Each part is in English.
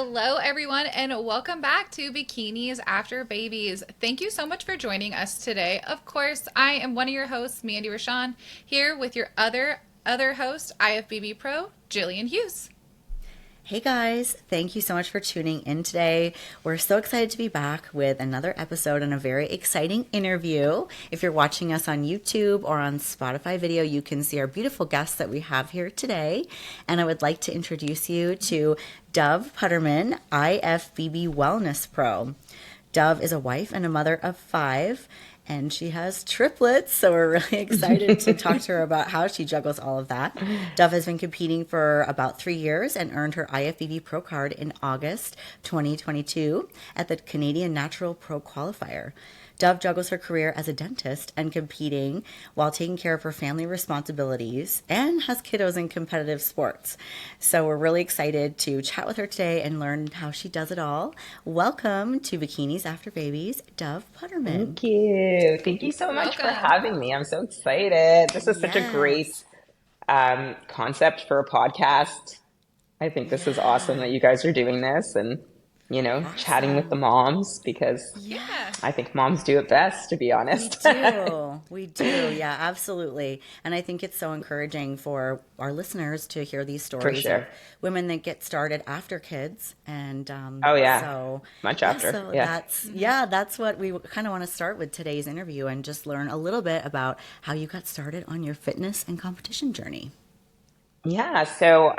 Hello, everyone, and welcome back to Bikinis After Babies. Thank you so much for joining us today. Of course, I am one of your hosts, Mandy Rashawn, here with your other host, IFBB Pro, Jillian Hughes. Hey guys, thank you so much for tuning in today. We're so excited to be back with another episode and a very exciting interview. If you're watching us on YouTube or on Spotify video, you can see our beautiful guests that we have here today. And I would like to introduce you to Dove Putterman, IFBB Wellness Pro. Dove is a wife and a mother of 5, and she has triplets. So we're really excited to talk to her about how she juggles all of that. Dove has been competing for about 3 years and earned her IFBB Pro card in August 2022 at the Canadian Natural Pro Qualifier. Dove juggles her career as a dentist and competing while taking care of her family responsibilities and has kiddos in competitive sports. So we're really excited to chat with her today and learn how she does it all. Welcome to Bikinis After Babies, Dove Putterman. Thank you. Thank you so much for Welcome. having me. I'm so excited. This is such a great Yes. concept for a podcast. I think this is awesome Yeah. that you guys are doing this and, chatting with the Awesome. moms because Yeah. I think moms do it best, to be We honest. do. We do. Yeah, absolutely. And I think it's so encouraging for our listeners to hear these For stories of sure. women that get started after kids. And Oh, yeah. so, Much yeah, after. so Yeah. that's what we kind of want to start with today's interview and just learn a little bit about how you got started on your fitness and competition journey. Yeah. So,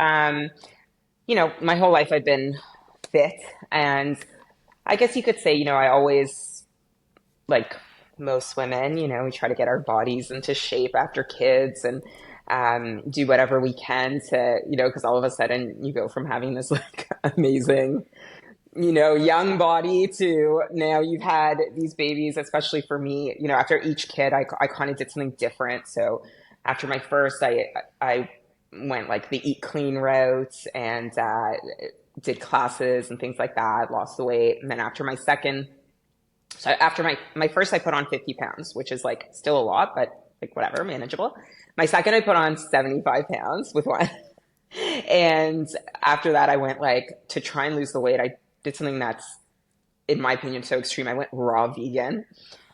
my whole life I've been fit, and I guess you could say, I always, like most women, we try to get our bodies into shape after kids and do whatever we can to, because all of a sudden you go from having this like amazing, young body to now you've had these babies, especially for me, after each kid, I kind of did something different. So after my first, I went like the eat clean route and did classes and things like that, lost the weight. And then after my second, so after my first, I put on 50 pounds, which is like still a lot, but like whatever, manageable. My second, I put on 75 pounds with one. And after that, I went like to try and lose the weight. I did something that's, in my opinion, so extreme. I went raw vegan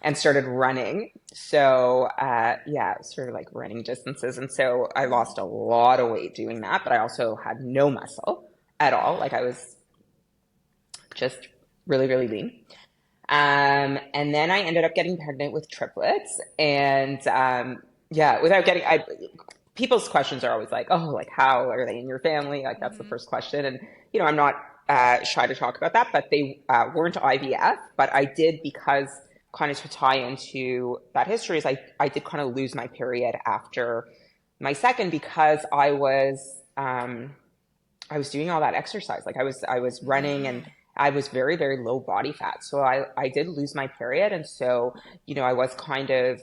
and started running. So, yeah, sort of like running distances. And so I lost a lot of weight doing that, but I also had no muscle at all. Like I was just really, really lean. And then I ended up getting pregnant with triplets. And yeah, without getting, people's questions are always like, oh, like how are they in your family? Like that's the Mm-hmm. first question. And, I'm not shy to talk about that, but they weren't IVF. But I did because kind of to tie into that history is I did kind of lose my period after my second because I was doing all that exercise. Like I was running Yeah. and I was very, very low body fat. So I did lose my period. And so, I was kind of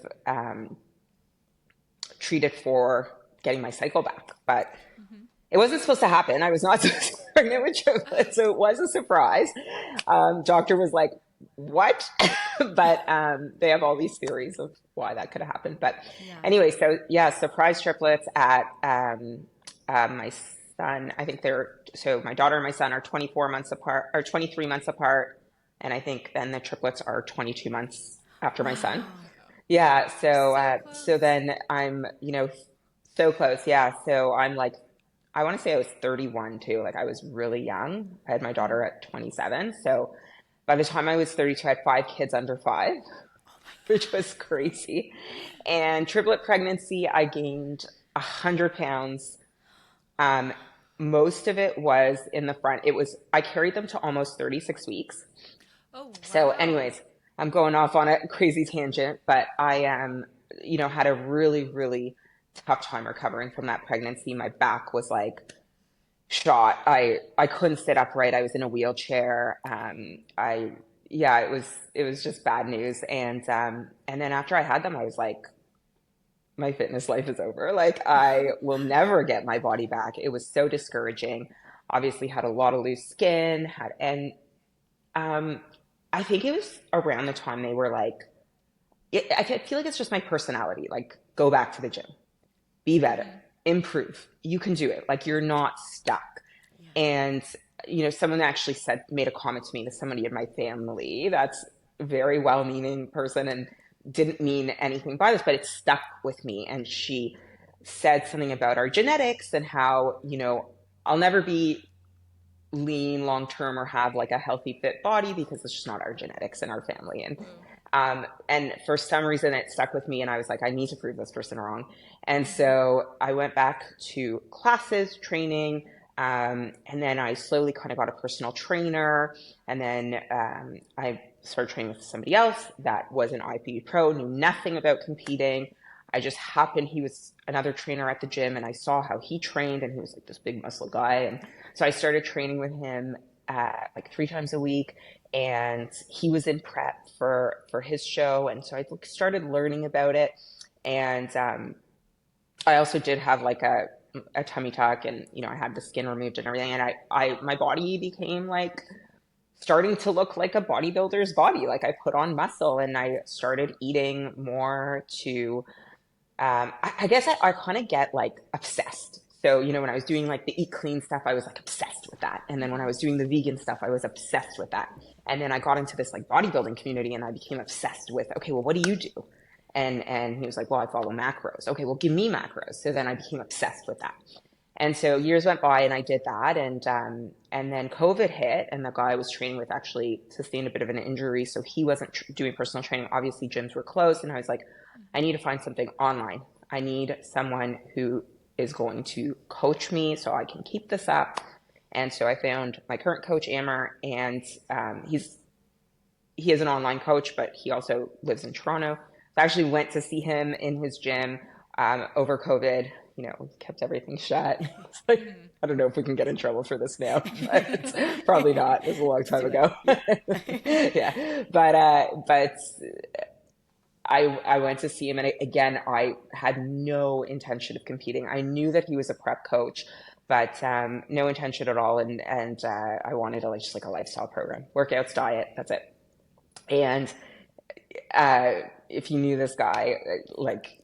treated for getting my cycle back. But Mm-hmm. it wasn't supposed to happen. I was not supposed to be pregnant with triplets. So it was a surprise. Doctor was like, what? But they have all these theories of why that could have happened. But Yeah. anyway, so yeah, surprise triplets at my son. I think so my daughter and my son are 24 months apart or 23 months apart. And I think then the triplets are 22 months after my son. Wow. Yeah. So, So so close. then I'm, so close. Yeah. So I'm like, I want to say I was 31 too. Like I was really young. I had my daughter at 27. So by the time I was 32, I had 5 kids under 5, which was crazy. And triplet pregnancy, I gained 100 pounds. Um, Most of it was in the front. I carried them to almost 36 weeks. Oh, So, wow. anyways, I'm going off on a crazy tangent, but I had a really, really tough time recovering from that pregnancy. My back was like shot. I couldn't sit upright. I was in a wheelchair. Yeah, it was just bad news. And then after I had them, I was like, my fitness life is over. Like I will never get my body back. It was so discouraging. Obviously had a lot of loose skin, and um I think it was around the time they were like I feel like it's just my personality. Like go back to the gym, be better, Mm-hmm. improve. You can do it. Like you're not stuck. Yeah. And someone actually made a comment to me to somebody in my family that's a very well-meaning person and didn't mean anything by this, but it stuck with me. And she said something about our genetics and how, I'll never be lean long term or have like a healthy fit body because it's just not our genetics in our family. And for some reason it stuck with me, and I was like, I need to prove this person wrong. And so I went back to classes, training, and then I slowly kind of got a personal trainer, and then I started training with somebody else that was an IFBB pro, knew nothing about competing. I just happened, he was another trainer at the gym, and I saw how he trained, and he was like this big muscle guy. And so I started training with him like 3 times a week, and he was in prep for his show. And so I started learning about it. And I also did have like a tummy tuck, and, I had the skin removed and everything. And my body became like starting to look like a bodybuilder's body. Like I put on muscle, and I started eating more to, I guess I kind of get like obsessed. So, when I was doing like the eat clean stuff, I was like obsessed with that. And then when I was doing the vegan stuff, I was obsessed with that. And then I got into this like bodybuilding community, and I became obsessed with, okay, well, what do you do? And he was like, well, I follow macros. Okay, well, give me macros. So then I became obsessed with that. And so years went by, and I did that. And then COVID hit, and the guy I was training with actually sustained a bit of an injury. So he wasn't doing personal training. Obviously, gyms were closed. And I was like, I need to find something online. I need someone who is going to coach me so I can keep this up. And so I found my current coach, Amber, and he is an online coach, but he also lives in Toronto. So I actually went to see him in his gym over COVID. Kept everything shut. It's like, I don't know if we can get in trouble for this now, but probably not. It was a long time ago. Yeah. But I went to see him, and again, I had no intention of competing. I knew that he was a prep coach, but no intention at all. And I wanted just like a lifestyle program, workouts, diet, that's it. And if you knew this guy, like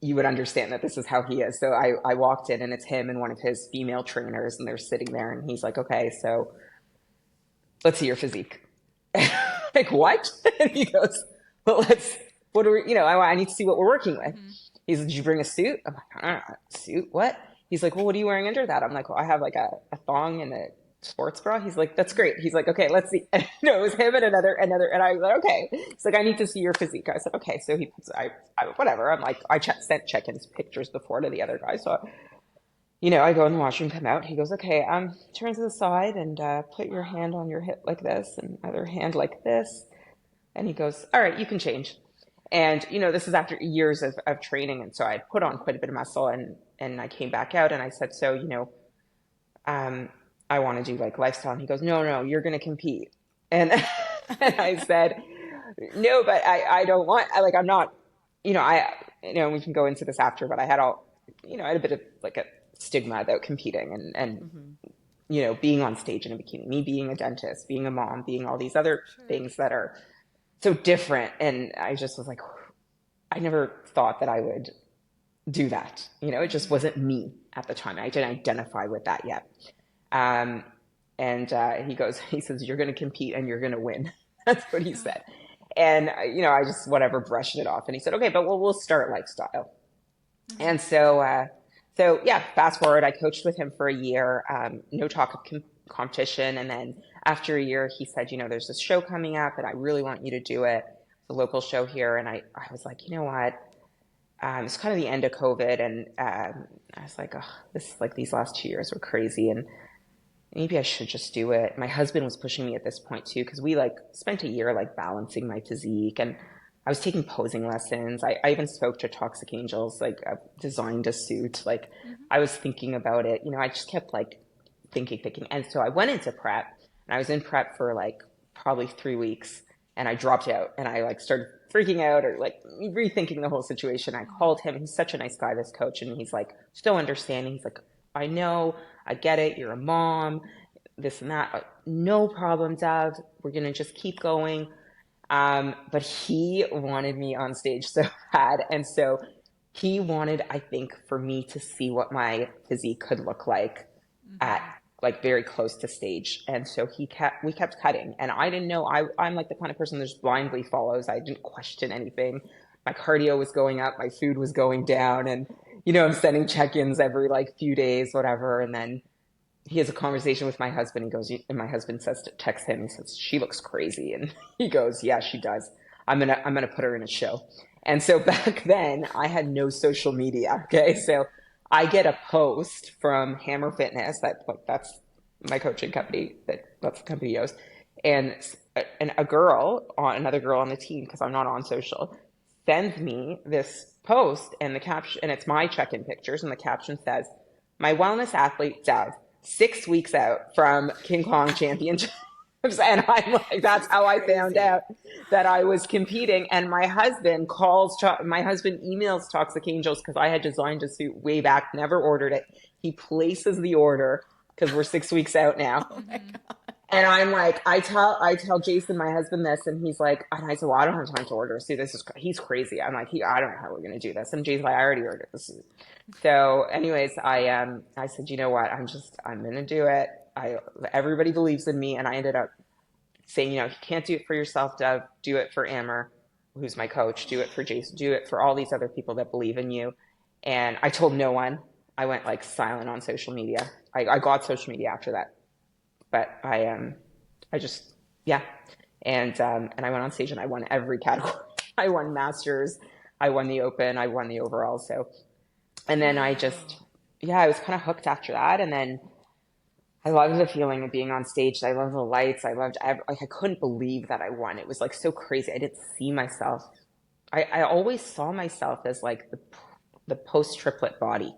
you would understand that this is how he is. So I walked in, and it's him and one of his female trainers, and they're sitting there, and he's like, okay, so let's see your physique. Like, what? And he goes, well, what are we, I need to see what we're working with. He's like, did you bring a suit? I'm like, I don't know, suit, what? He's like, well, what are you wearing under that? I'm like, well, I have like a thong and a sports bra. He's like, that's great. He's like, okay, let's see. And, it was him and another, and I was like, okay. He's like, I need to see your physique. I said, okay. So he puts, whatever. I'm like, I sent check-ins pictures before to the other guy. So, I go in the washroom, come out. He goes, okay, turn to the side and put your hand on your hip like this, and other hand like this. And he goes, all right, you can change. And, this is after years of training. And so I put on quite a bit of muscle, and I came back out, and I said, so, I want to do like lifestyle. And he goes, no, you're going to compete. And, and I said, no, but I don't want, I'm not, we can go into this after, but I had I had a bit of like a stigma about competing and being on stage in a bikini, me being a dentist, being a mom, being all these other things that are so different. And I just was like, I never thought that I would do that. It just wasn't me at the time. I didn't identify with that yet. And he says, you're going to compete and you're going to win. That's what he said. And, I just, whatever, brushed it off. And he said, okay, but we'll start lifestyle. And so yeah, fast forward, I coached with him for a year, no talk of competition. And then after a year, he said, there's this show coming up, and I really want you to do it. It's a local show here. And I was like, you know what? It's kind of the end of COVID. And I was like, oh, these last 2 years were crazy. And maybe I should just do it. My husband was pushing me at this point too, because we spent a year balancing my physique, and I was taking posing lessons. I even spoke to Toxic Angels, I designed a suit. I was thinking about it. I just kept thinking. And so I went into prep, and I was in prep for probably 3 weeks, and I dropped out, and I started freaking out or rethinking the whole situation. I called him. He's such a nice guy, this coach, and he's so understanding. He's like, I know, I get it. You're a mom, this and that. No problem, Dev. We're going to just keep going. But he wanted me on stage so bad. And so he wanted, I think, for me to see what my physique could look like at like very close to stage. And so we kept cutting. And I didn't know, I'm like the kind of person that just blindly follows. I didn't question anything. My cardio was going up, my food was going down. And, I'm sending check-ins every like few days, whatever. And then he has a conversation with my husband. He goes, and my husband texts him, he says, she looks crazy. And he goes, yeah, she does. I'm gonna put her in a show. And so back then I had no social media. Okay. So I get a post from Hammer Fitness, that's my coaching company, that's the company he owns. And another girl on the team, because I'm not on social, sends me this post, and the caption, and it's my check-in pictures, and the caption says, my wellness athlete Dev, 6 weeks out from King Kong Championships. And I'm like, that's how I found out that I was competing. And my husband emails Toxic Angels, because I had designed a suit way back, never ordered it. He places the order because we're 6 weeks out now. Oh my God. And I'm like, I tell Jason, my husband, this, and he's like, and I said, well, I don't have time to order a suit. He's crazy. I'm like, I don't know how we're going to do this. And Jason's like, I already ordered the suit. So anyways, I said, you know what? I'm going to do it. Everybody believes in me. And I ended up saying, you can't do it for yourself, Dev. Do it for Amber, who's my coach. Do it for Jason. Do it for all these other people that believe in you. And I told no one. I went like silent on social media. I got social media after that. But I just, yeah. And I went on stage and I won every category. I won Masters. I won the Open. I won the overall. So, and then I was kind of hooked after that. And then I loved the feeling of being on stage. I loved the lights. I couldn't believe that I won. It was like so crazy. I didn't see myself. I always saw myself as like the post-triplet body.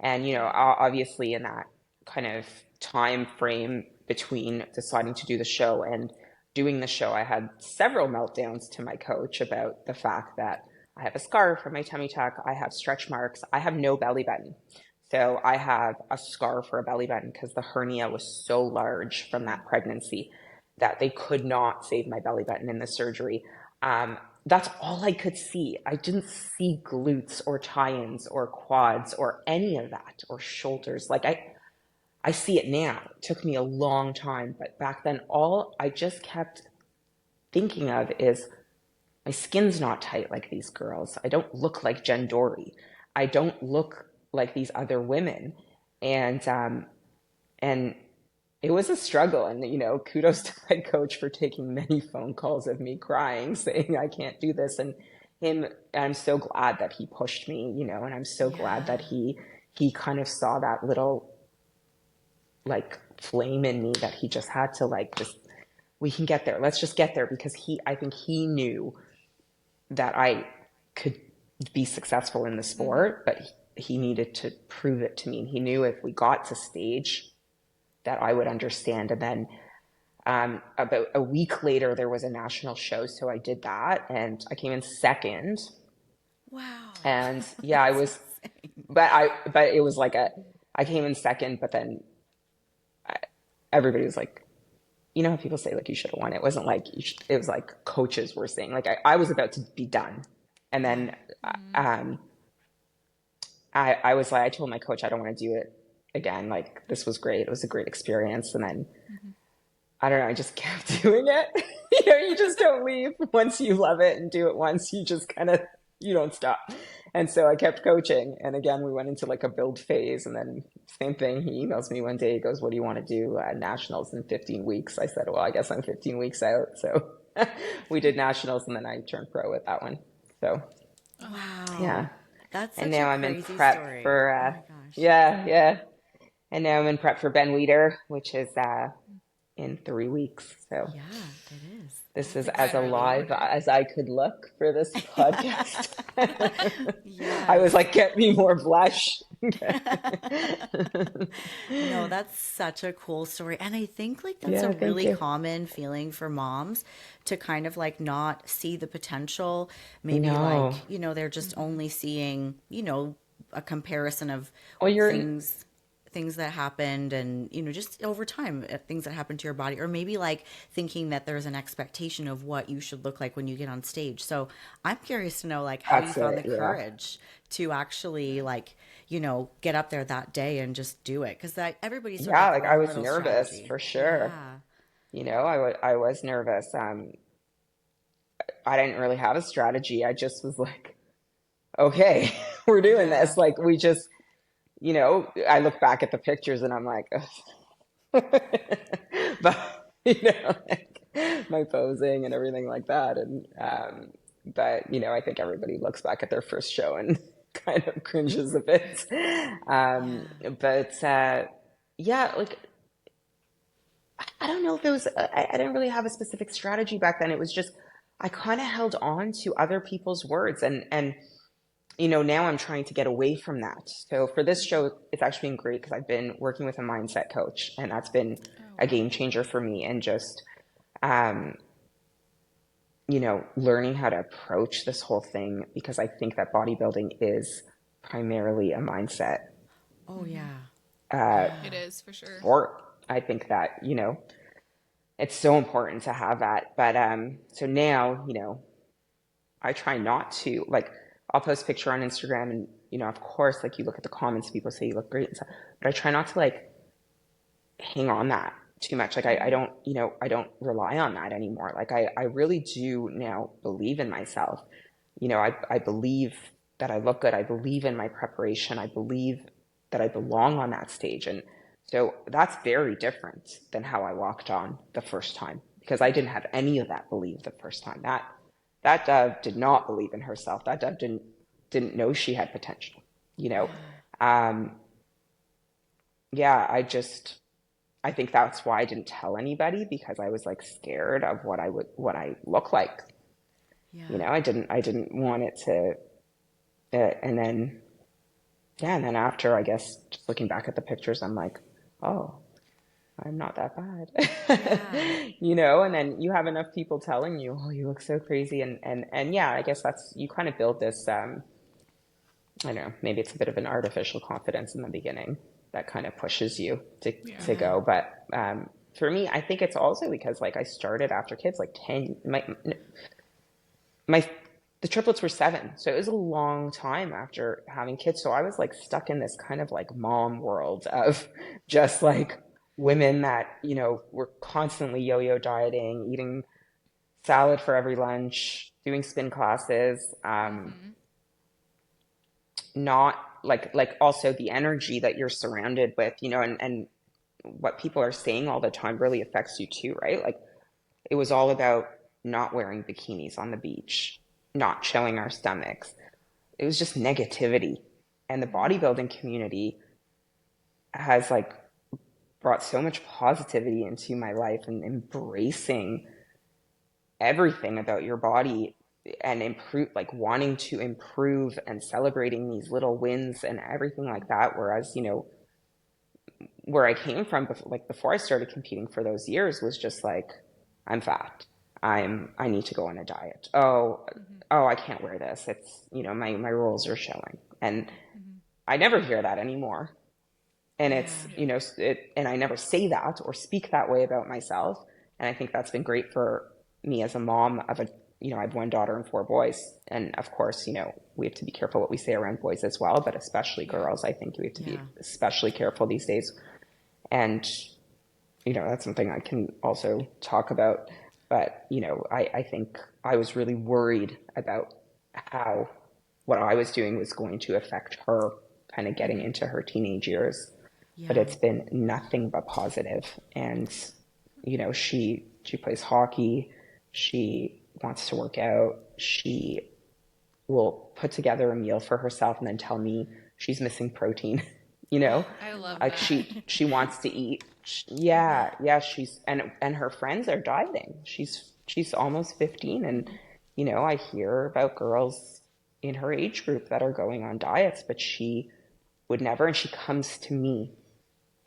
And, obviously in that kind of time frame between deciding to do the show and doing the show, I had several meltdowns to my coach about the fact that I have a scar from my tummy tuck. I have stretch marks. I have no belly button. So I have a scar for a belly button because the hernia was so large from that pregnancy that they could not save my belly button in the surgery. That's all I could see. I didn't see glutes or tie-ins or quads or any of that, or shoulders. Like I see it now. It took me a long time, but back then all I just kept thinking of is my skin's not tight like these girls. I don't look like Jen Dory. I don't look like these other women. And it was a struggle. And, kudos to my coach for taking many phone calls of me crying, saying I can't do this. And I'm so glad that he pushed me, and I'm so glad that he kind of saw that little like flame in me that he just had to we can get there. Let's just get there, because I think he knew that I could be successful in the sport, but he needed to prove it to me. And he knew if we got to stage that I would understand. And then about a week later, there was a national show. So I did that and I came in second. Wow. And yeah, I was, but it was like I came in second, but then everybody was like, how people say like you should have won. It wasn't like it was like coaches were saying like I was about to be done, and then I was like, I told my coach I don't want to do it again. Like this was great. It was a great experience, and then I don't know. I just kept doing it. You just don't leave once you love it and do it once. You just you don't stop. And so I kept coaching. And again, we went into like a build phase. And then same thing. He emails me one day. He goes, what do you want to do? Nationals in 15 weeks. I said, well, I guess I'm 15 weeks out. So we did nationals, and then I turned pro with that one. So wow. Yeah. That's such and now a I'm in crazy prep story. for, oh my gosh. yeah. And now I'm in prep for Ben Weider, which is in 3 weeks. So Yeah, it is. this is as alive as I could look for this podcast. I was like, get me more blush. No, that's such a cool story. And I think like that's a really common feeling for moms, to kind of like not see the potential. Maybe like, they're just only seeing, a comparison of Well, things things that happened and, just over time, things that happened to your body, or maybe like thinking that there's an expectation of what you should look like when you get on stage. So I'm curious to know like how you That's found it. the Yeah. courage to actually like, get up there that day and just do it. Cause everybody's sort of Yeah. like Like their I own was little nervous strategy. for sure. Yeah. I was nervous. I didn't really have a strategy. I just was like, okay, we're doing this. Yeah. Like we just, I look back at the pictures and I'm like, but like my posing and everything like that. And but I think everybody looks back at their first show and kind of cringes a bit. Um, Yeah. but yeah, like I don't know if it was. I didn't really have a specific strategy back then. It was just I kind of held on to other people's words, and now I'm trying to get away from that. So for this show, it's actually been great because I've been working with a mindset coach, and that's been Oh, a wow. game changer for me. And just um, learning how to approach this whole thing because I think that bodybuilding is primarily a mindset Oh, yeah. It Yeah. is for sure. sport. I think that it's so important to have that. But so now I try not to like I'll post a picture on Instagram and of course like you look at the comments, people say you look great and stuff, but I try not to like hang on that too much. Like I don't I don't rely on that anymore. Like I really do now believe in myself. I believe that I look good. I believe in my preparation. I believe that I belong on that stage. And so that's very different than how I walked on the first time because I didn't have any of that belief the first time. That Dove did not believe in herself. That Dove didn't know she had potential. You know, Yeah. um, yeah, I think that's why I didn't tell anybody because I was like scared of what I look like. Yeah. I didn't want it to, and then, yeah, and then after, I guess, just looking back at the pictures, I'm like, oh, I'm not that Yeah. bad. And then you have enough people telling you, oh, you look so crazy. And yeah, I guess you kind of build this, I don't know, maybe it's a bit of an artificial confidence in the beginning that kind of pushes you Yeah. to Yeah. go. But for me, I think it's also because like I started after kids, like 10, my the triplets were 7, so it was a long time after having kids. So I was like stuck in this kind of like mom world of just like women that were constantly yo-yo dieting, eating salad for every lunch, doing spin classes, not like also the energy that you're surrounded with, and what people are saying all the time really affects you too, right? Like it was all about not wearing bikinis on the beach, not showing our stomachs. It was just negativity. And the bodybuilding community has like brought so much positivity into my life and embracing everything about your body and improve, like wanting to improve and celebrating these little wins and everything like that. Whereas, where I came from, like before I started competing for those years, was just like, I'm fat. I need to go on a diet. Oh, I can't wear this. It's my rolls are showing, and I never hear that anymore. And it's Yeah. and I never say that or speak that way about myself. And I think that's been great for me as a mom of a I have one daughter and 4 boys, and of course we have to be careful what we say around boys as well, but especially Yeah. girls. I think we have to be Yeah. especially careful these days. And that's something I can also talk about. But I think I was really worried about how what I was doing was going to affect her kind of getting into her teenage years. But Yeah. it's been nothing but positive. And she plays hockey. She wants to work out. She will put together a meal for herself and then tell me she's missing protein. you know I love like that. she wants to eat. Yeah. Yeah, she's and her friends are dieting. She's almost 15, and I hear about girls in her age group that are going on diets, but she would never. And she comes to me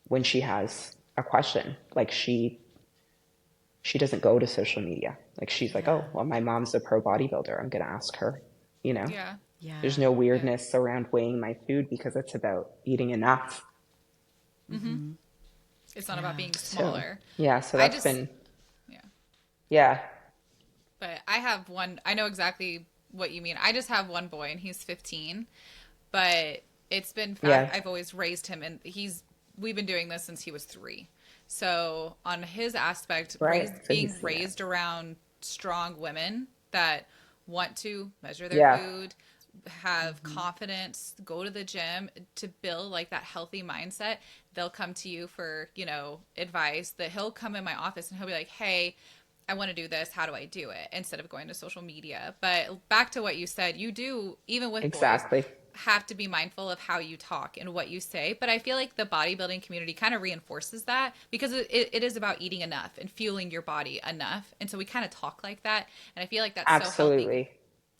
when she has a question. Like she doesn't go to social media. Like she's like, Yeah. oh well, my mom's a pro bodybuilder, I'm gonna ask her. you know Yeah. there's Yeah. no Yeah. weirdness around weighing my food because it's about eating enough. It's not about being So, smaller. yeah, so I that's just, been, yeah. yeah, But I have one, I know exactly what you mean. I just have one boy and he's 15, but it's been yeah, I've always raised him and we've been doing this since he was 3. So on his aspect, right. So being he's seen it. raised around strong women that want to measure their Yeah, food, have confidence, go to the gym to build like that healthy mindset. They'll come to you for, advice. That he'll come in my office and he'll be like, "Hey, I want to do this. How do I do it?" Instead of going to social media. But back to what you said, you do, even with boys, exactly. have to be mindful of how you talk and what you say. But I feel like the bodybuilding community kind of reinforces that because it is about eating enough and fueling your body enough. And so we kind of talk like that. And I feel like that's so healthy. Absolutely.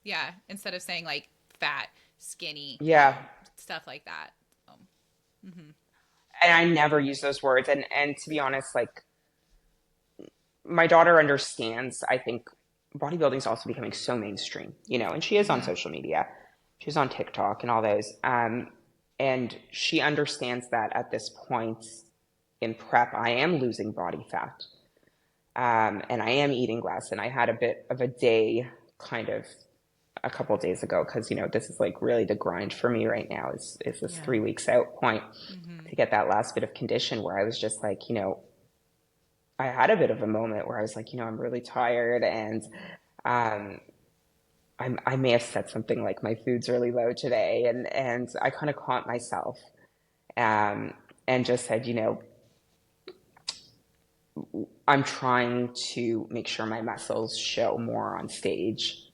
Yeah. Instead of saying like fat, skinny, Yeah. stuff like that. And I never use those words. And to be honest, like my daughter understands, I think bodybuilding is also becoming so mainstream, and she is on social media. She's on TikTok and all those. And she understands that at this point in prep, I am losing body fat. And I am eating less. And I had a bit of a day kind of a couple of days ago because, this is like really the grind for me right now is this Yeah. 3 weeks out point to get that last bit of condition where I was just like, I had a bit of a moment where I was like, I'm really tired and um, I may have said something like my food's really low today, and I kind of caught myself um, and just said, I'm trying to make sure my muscles show more on stage.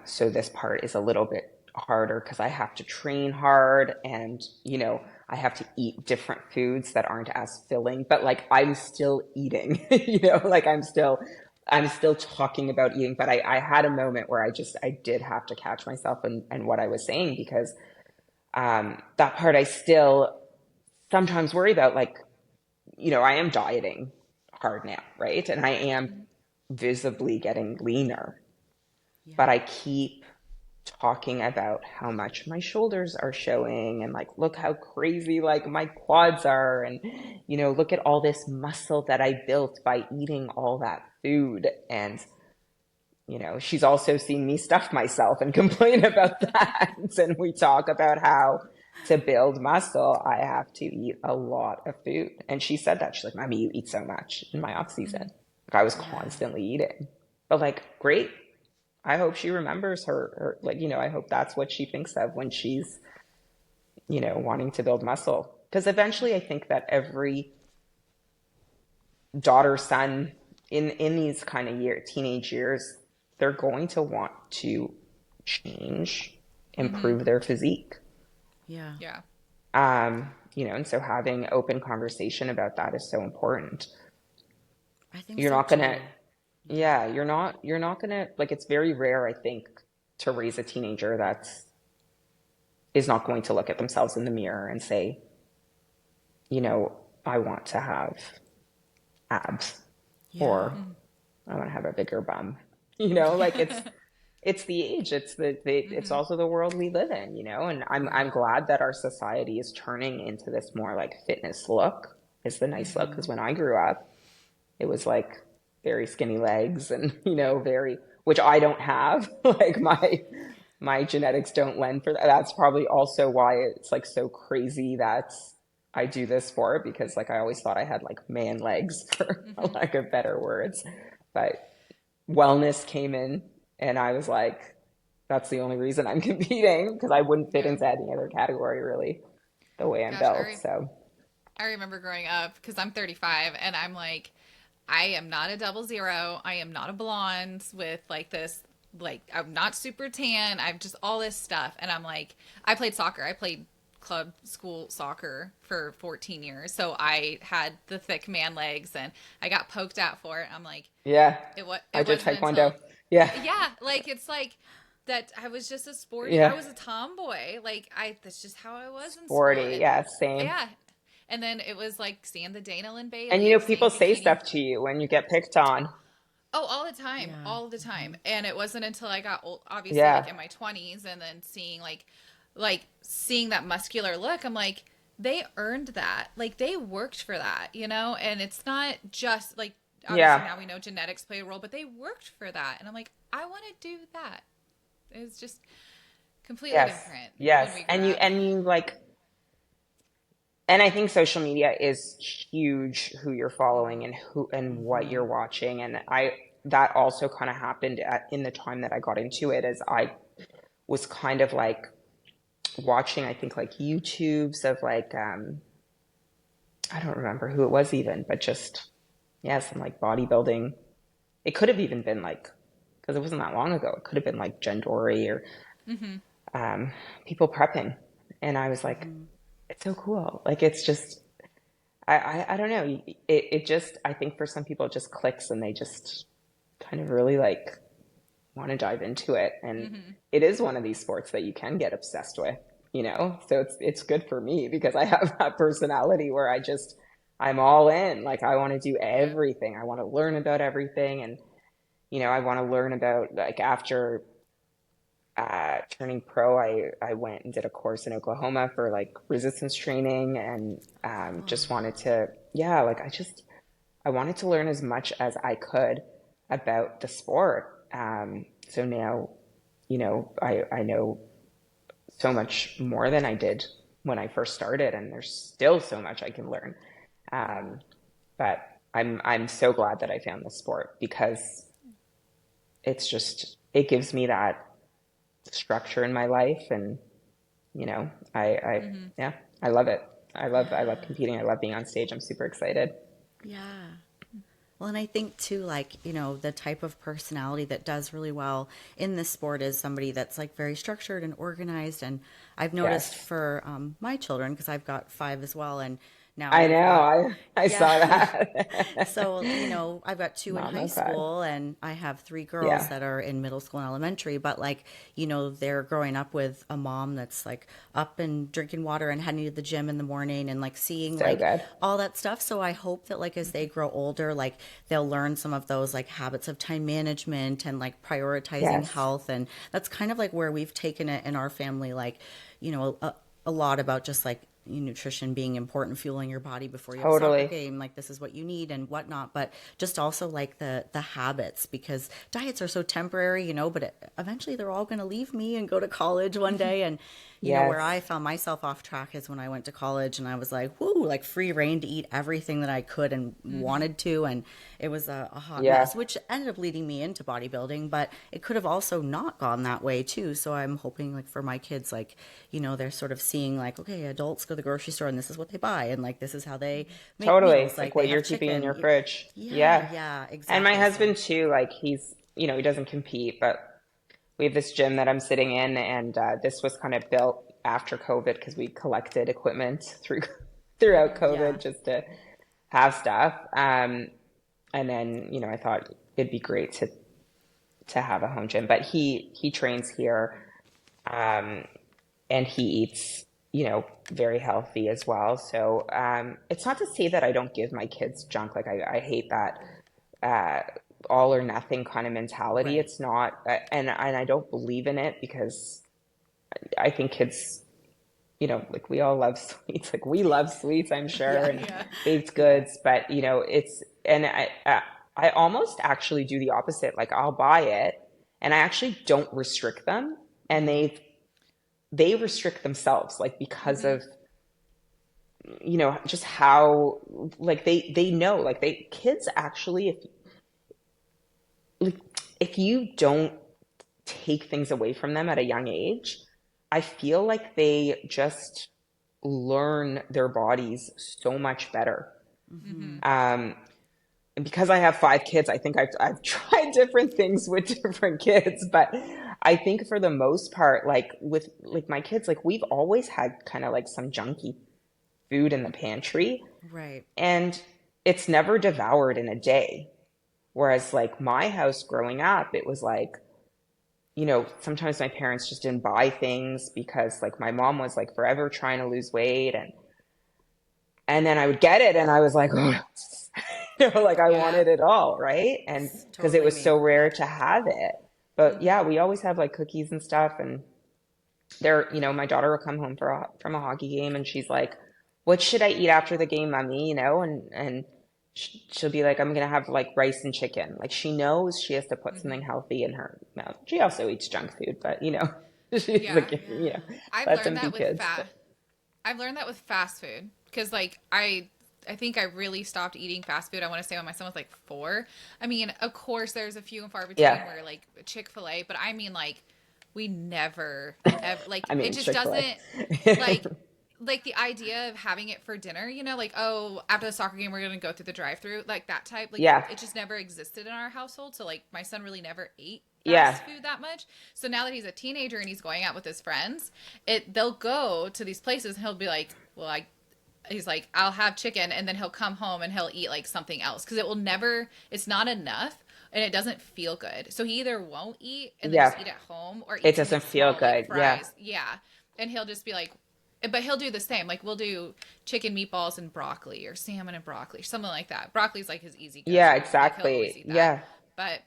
So this part is a little bit harder because I have to train hard and, I have to eat different foods that aren't as filling, but like I'm still eating, like I'm still talking about eating, but I had a moment where I did have to catch myself and what I was saying because that part I still sometimes worry about, like, I am dieting hard now, right? And I am visibly getting leaner, Yeah. but I keep talking about how much my shoulders are showing and like look how crazy like my quads are and look at all this muscle that I built by eating all that food. And she's also seen me stuff myself and complain about that. And we talk about how to build muscle I have to eat a lot of food. And she said that she's like, "Mommy, you eat so much." In my off season like I was Yeah. constantly eating, but like great. I hope she remembers her like, I hope that's what she thinks of when she's, wanting to build muscle. Because eventually I think that every daughter, son in these kind of teenage years, they're going to want to change, improve their physique. Yeah. Yeah. And so having open conversation about that is so important. I think You're so not gonna, too. Yeah. yeah, you're not gonna, like, it's very rare, I think, to raise a teenager that's is not going to look at themselves in the mirror and say, you know, I want to have abs Yeah. or I want to have a bigger bum. Like it's the age, it's also the world we live in, and I'm Yeah. glad that our society is turning into this more like fitness look is the nice look. Because when I grew up, it was like very skinny legs and, Yeah. very, which I don't have. Like my genetics don't lend for that. That's probably also why it's like so crazy that I do this for it, because like I always thought I had like man legs for lack of better words. But wellness came in and I was like, that's the only reason I'm competing, because I wouldn't fit Yeah. into any other category really the way I'm Gosh, built. So I remember growing up because I'm 35 and I'm like, I am not a double zero. I am not a blonde with like this, like, I'm not super tan. I'm just all this stuff. And I'm like, I played soccer. I played club school soccer for 14 years. So I had the thick man legs and I got poked at for it. I'm like, yeah, I it did wasn't taekwondo. until, Yeah, yeah, like it's like that I was just a sporty, I yeah, was a tomboy. Like that's just how I was in school. sporty. Yeah, same. Yeah. And then it was like seeing the Dana Lynn And Bailey, people seeing say bikini. stuff to you when you get picked on. Oh, all the time, Yeah. all the time. And it wasn't until I got old, obviously, Yeah, like in my 20s, and then seeing like seeing that muscular look. I'm like, they earned that. Like they worked for that, you know? And it's not just like, obviously Yeah. now we know genetics play a role, but they worked for that. And I'm like, I want to do that. It's just completely Yes. different when Yes. we grew And you, up. and you like, and I think social media is huge, who you're following and who and what Mm-hmm. you're watching. And that also kind of happened in the time that I got into it, as I was kind of like watching, I think like YouTubes of like, I don't remember who it was even, but just, yeah, some like bodybuilding. It could have even been like, because it wasn't that long ago, it could have been like Jen Dory or Mm-hmm. people prepping. And I was like, Mm-hmm. it's so cool. Like, it's just, I don't know. It just, I think for some people it just clicks and they just kind of really like want to dive into it. And Mm-hmm. it is one of these sports that you can get obsessed with, you know? So it's good for me because I have that personality where I'm all in. Like, I want to do Yeah. everything. I want to learn about everything. And, you know, I want to learn about, like, after turning pro, I went and did a course in Oklahoma for like resistance training, and Oh, just wanted to, yeah, like I wanted to learn as much as I could about the sport. So now, you know, I know so much more than I did when I first started, and there's still so much I can learn. Um, but I'm so glad that I found this sport because it gives me that structure in my life, and you know, Mm-hmm. yeah, I love it. I love yeah. competing. I love being on stage. I'm super excited. Yeah. Well, and I think too, like, the type of personality that does really well in this sport is somebody that's like very structured and organized. And I've noticed Yes, for my children, because I've got five as well, and now I we've know. got, I yeah. saw that. So, I've got two in high Mama's side. school and I have three girls Yeah, that are in middle school and elementary, but like, they're growing up with a mom that's like up and drinking water and heading to the gym in the morning and like seeing so like good. all that stuff. So I hope that like as they grow older, like they'll learn some of those like habits of time management and like prioritizing Yes, health. And that's kind of like where we've taken it in our family, like, a lot about just like nutrition being important, fueling your body before you have a soccer totally. game, like this is what you need and whatnot, but just also like the habits, because diets are so temporary, but eventually they're all going to leave me and go to college one day. And where I Yes. found myself off track is when I went to college and I was like, whoo, like free reign to eat everything that I could and Mm-hmm. wanted to, and it was a hot Yeah, mess, which ended up leading me into bodybuilding, but it could have also not gone that way too. So I'm hoping like for my kids, like, they're sort of seeing like, okay, adults go to the grocery store and this is what they buy and like this is how they make totally. meals, Like like they what you're have keeping in chicken. your fridge. Yeah, Yeah. yeah, And my exactly. So husband too, like he doesn't compete, but we have this gym that I'm sitting in, and this was kind of built after COVID because we collected equipment throughout yeah. COVID just to have stuff. And then, you know, I thought it'd be great to have a home gym, but he trains here, um, and he eats, you know, very healthy as well. So it's not to say that I don't give my kids junk. Like I hate that uh, all or nothing kind of mentality. Right. It's not, and I don't believe in it because I think kids, you know, like we all love sweets. Like we love sweets, I'm sure, Yeah. and Yeah. baked Yeah. goods. But you know, and I almost actually do the opposite. Like I'll buy it, and I actually don't restrict them, and Mm-hmm. they restrict themselves, like because Mm-hmm. of, you know, just how, like they know, like they kids actually, like, if you don't take things away from them at a young age, I feel like they just learn their bodies so much better. Mm-hmm. Mm-hmm. Um, and because I have five kids, I think I've tried different things with different kids, but I think for the most part, like with like my kids, like we've always had kind of like some junky food in the pantry, Right. and it's never devoured in a day. Whereas like my house growing up, it was like, you know, sometimes my parents just didn't buy things because like my mom was like forever trying to lose weight, and then I would get it and I was like, oh, you know, like I Yeah. wanted it all, right? And It's because it totally was so me. rare Yeah. to have it. But Mm-hmm. yeah, we always have like cookies and stuff, and there, you know, my daughter will come home from a hockey game and she's like, what should I eat after the game, mommy? And she'll be like, I'm gonna have like rice and chicken. Like she knows she has to put something Hmm. healthy in her mouth. She also eats junk food, but she's Yeah. like, Yeah. I've let learned them be that with kids. fat. I've learned that with fast food because like I think I really stopped eating fast food. I want to say when my son was like 4. I mean, of course, there's a few and far between Yeah, where like Chick-fil-A, but I mean like we never ever like I it mean just doesn't Chick-fil-A. like like the idea of having it for dinner, like, oh, after the soccer game we're gonna go through the drive-through, like that type, like Yeah, it just never existed in our household. So like my son really never ate yeah, fast food that much. So now that he's a teenager and he's going out with his friends, they'll go to these places and he'll be like, well, he's like, I'll have chicken, and then he'll come home and he'll eat like something else because it's not enough and it doesn't feel good. So he either won't eat and then yeah. just eat at home, or It eat some doesn't like feel small like good. Yeah, fries. Yeah. And he'll just be like, but he'll do the same. Like we'll do chicken meatballs and broccoli, or salmon and broccoli, something like that. Broccoli's like his easy yeah, go-to. Like he'll always exactly. eat that. Yeah, But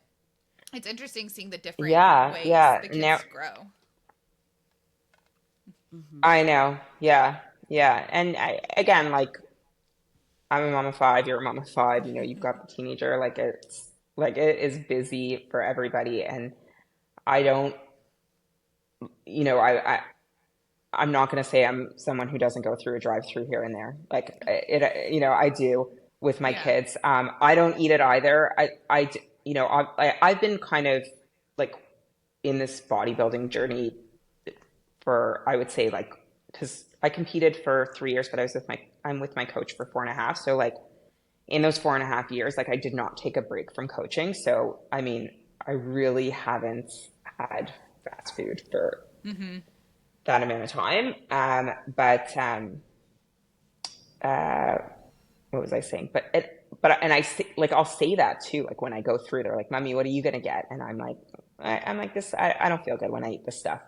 it's interesting seeing the different yeah, ways yeah. the Now kids grow. Hmm. I know. Yeah, yeah. And again, like I'm a mom of five, you're a mom of five, you've got the teenager, like it is busy for everybody. And I don't, you know, I'm not going to say I'm someone who doesn't go through a drive-through here and there. Like I do with my Yeah. kids. I don't eat it either. I've been kind of like in this bodybuilding journey for, I would say like, because I competed for 3 years, but I'm with my coach for 4.5. So like in those 4.5 years, like I did not take a break from coaching. So, I mean, I really haven't had fast food for Mm-hmm. that amount of time. But uh, what was I saying? And I say, like, I'll say that too. Like when I go through, they're like, "Mommy, what are you gonna get?" And I'm like this. I don't feel good when I eat this stuff.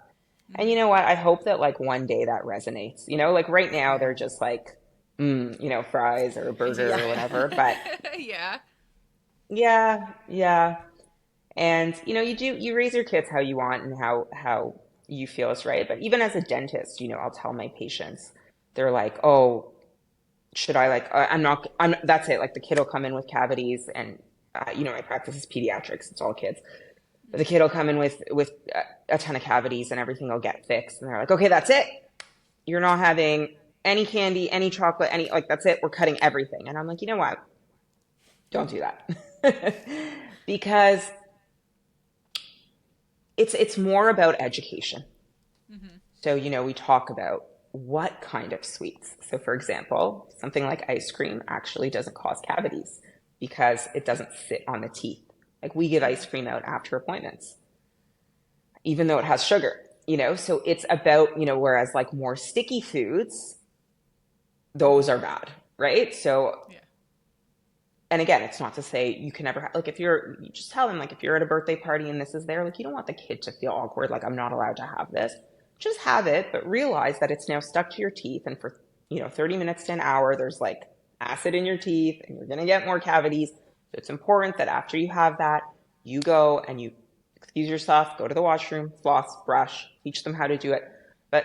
And you Mm-hmm. know what? I hope that like one day that resonates. Like right now they're Yeah. just like, fries or a burger Yeah. or Yeah. whatever. But Yeah. yeah, yeah. And you raise your kids how you want and how you feel is right. But even as a dentist, I'll tell my patients, they're like, "Oh, should I like I'm not I'm that's it. Like the kid will come in with cavities and my practice is pediatrics, it's all kids. But the kid will come in with a ton of cavities and everything will get fixed and they're like, "Okay, that's it. You're not having any candy, any chocolate, any like that's it. We're cutting everything." And I'm like, "You know what? Don't do that." Because it's more about education. Mm-hmm. So, we talk about what kind of sweets. So, for example, something like ice cream actually doesn't cause cavities because it doesn't sit on the teeth. Like we give Mm-hmm. ice cream out after appointments, even though it has sugar. So it's about, whereas like more sticky foods, those are bad, right? So, Yeah. and again, it's not to say you can never like you just tell them like if you're at a birthday party and this is there, like you don't want the kid to feel awkward, like I'm not allowed to have this. Just have it, but realize that it's now stuck to your teeth, and for 30 minutes to an hour, there's like acid in your teeth, and you're gonna get more cavities. So it's important that after you have that, you go and you excuse yourself, go to the washroom, floss, brush, teach them how to do it. But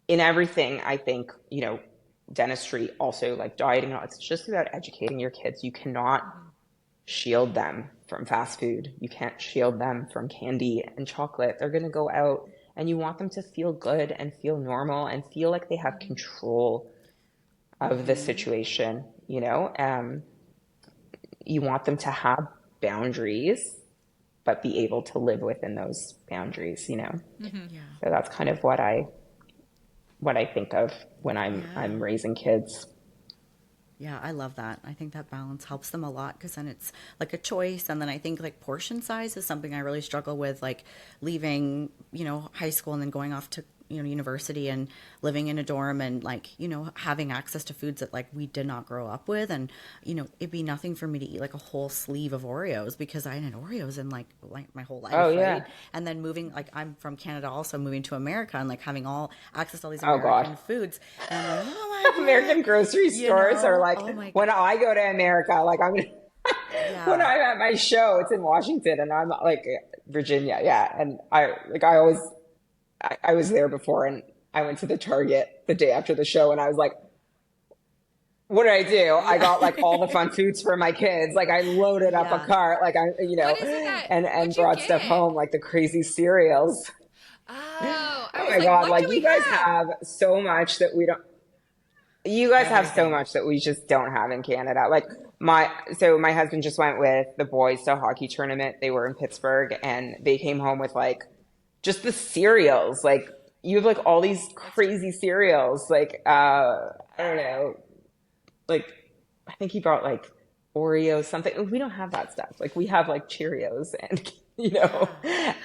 in everything, I think, dentistry, also like dieting, it's just about educating your kids. You cannot Mm-hmm. shield them from fast food. You can't shield them from candy and chocolate. They're going to go out and you want them to feel good and feel normal and feel like they have Mm-hmm. control of the Hmm. situation. You want them to have boundaries, but be able to live within those boundaries. Mm-hmm. Yeah. So that's kind of what I think of when I'm Yeah. raising kids. Yeah, I love that. I think that balance helps them a lot because then it's like a choice. And then I think like portion size is something I really struggle with, like leaving, high school and then going off to, university and living in a dorm and like, having access to foods that like we did not grow up with. And, it'd be nothing for me to eat like a whole sleeve of Oreos because I had Oreos in like my whole Oh life, yeah. right? And then moving, like I'm from Canada also moving to America and like having all access to all these Oh God. American foods. And I'm like, oh my God, American grocery stores are like oh my God. when I go to America, like when Yeah. I'm at my show, it's in Washington and I'm like Virginia, yeah. And I was there before and I went to the Target the day after the show and I was like, what did I do? I got like all the fun foods for my kids. Like I loaded up a Yeah. cart, like What is it that, and what'd you brought stuff get? home, like the crazy cereals. Oh, I Oh was my like, God, what do like we you guys have? have so much that we don't. You guys have so Everything. much that we just don't have in Canada. Like my husband just went with the boys to a hockey tournament. They were in Pittsburgh and they came home with like just the cereals. Like you have like all these That's true. crazy cereals. Like I don't know. Like I think he brought like Oreos, something. We don't have that stuff. Like we have like Cheerios and Yeah.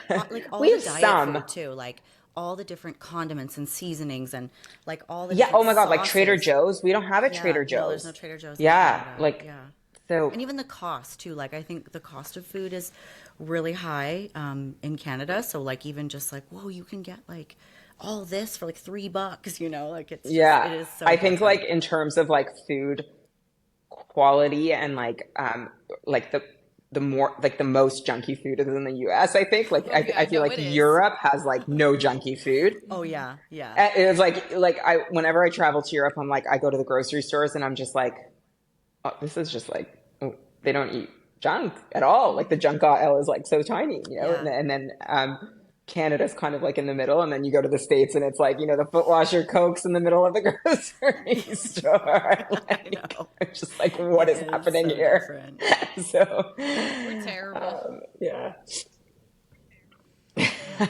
Like all we the have diet some. food too, like all the different condiments and seasonings and like all the Yeah. Oh different my God. Like Trader sauces. Joe's. We don't have a Yeah, Trader no, there's no Joe's. Trader Joe's in Yeah. Canada. Like Yeah. so. And even the cost too. Like I think the cost of food is really high in Canada. So like even just like, whoa, you can get like all this for like $3, like it's just Yeah. it is so I think like different. in terms of like food quality and like the more like the most junky food is in the US, I think. Like Oh yeah, I feel no, like it is. Europe has like no junky food. Oh yeah, yeah. And it was like I whenever I travel to Europe, I'm like I go to the grocery stores and I'm just like, oh, this is just like oh, they don't eat junk at all. Like the junk aisle is like so tiny, Yeah. and then Canada's kind of like in the middle, and then you go to the States and it's like, the Foot Washer Cokes in the middle of the grocery store. I Like, know. I'm just like, what It is is happening so here? different. So, We're terrible. yeah, Yeah,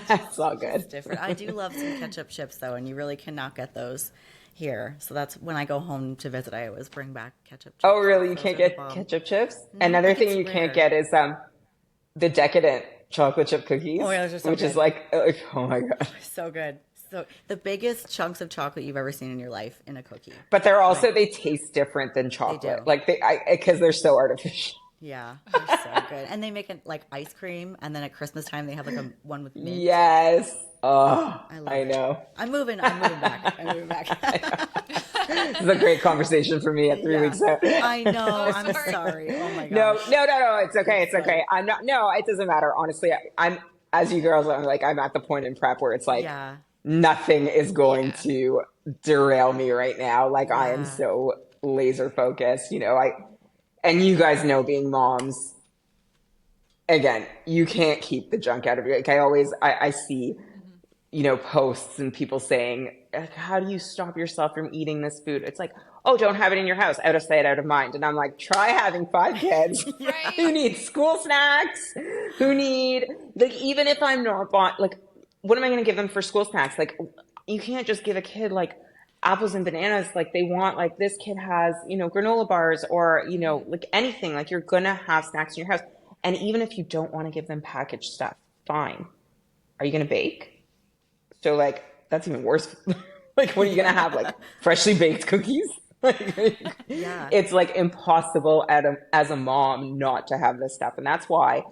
it's all it's good. different. I do love some ketchup chips though, and you really cannot get those here. So that's when I go home to visit, I always bring back ketchup Oh, chips really? You because those can't are the get bomb. ketchup chips? No, Another like thing it's you can't rare. get is the decadent chocolate chip cookies, Oh yeah, those are so which is good. like oh my God. So good. So the biggest chunks of chocolate you've ever seen in your life in a cookie. But they're Like also they taste different than they chocolate. do. Like because they're so artificial. Yeah, they're so good. And they make it like ice cream, and then at Christmas time they have like a one with mint. Yes. Oh, I love I it. know. I'm moving back. I'm moving I know. back. This is a great conversation for me at three Yeah. weeks out. I know. Oh, I'm sorry. sorry. Oh my No, gosh. no, no, no. It's okay. It's It's okay. I'm not. No, it doesn't matter. Honestly, I'm as you girls. I'm like I'm at the point in prep where it's like yeah. nothing is going Yeah. to derail me right now. Like I am Yeah. so laser focused. And you guys know being moms. Again, you can't keep the junk out of you. Like I see, Mhm. posts and people saying, like, how do you stop yourself from eating this food? It's like, oh, don't have it in your house. Out of sight, out of mind. And I'm like, try having 5 kids Yeah. who Right? need school snacks, who need, like, even if I'm not like, what am I going to give them for school snacks? Like, you can't just give a kid like apples and bananas. Like they want, like this kid has, granola bars or, Mhm. like anything, like you're going to have snacks in your house. And even if you don't want to give them packaged stuff, fine. Are you going to bake? So like that's even worse. Like what are you gonna have? Like freshly baked cookies? Like, Yeah. it's like impossible as a mom not to have this stuff, and that's why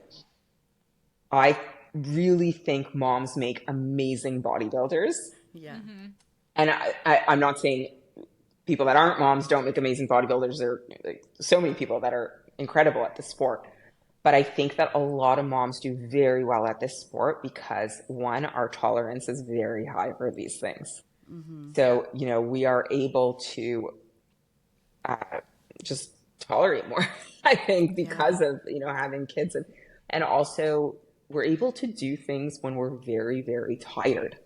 I really think moms make amazing bodybuilders. Yeah. Mhm. And I'm not saying people that aren't moms don't make amazing bodybuilders. There are like, so many people that are incredible at the sport. But I think that a lot of moms do very well at this sport because one, our tolerance is very high for these things. Hmm. Yeah. So, we are able to uh, just tolerate more, I think, Yeah. because of, having kids. And also, we're able to do things when we're very, very tired.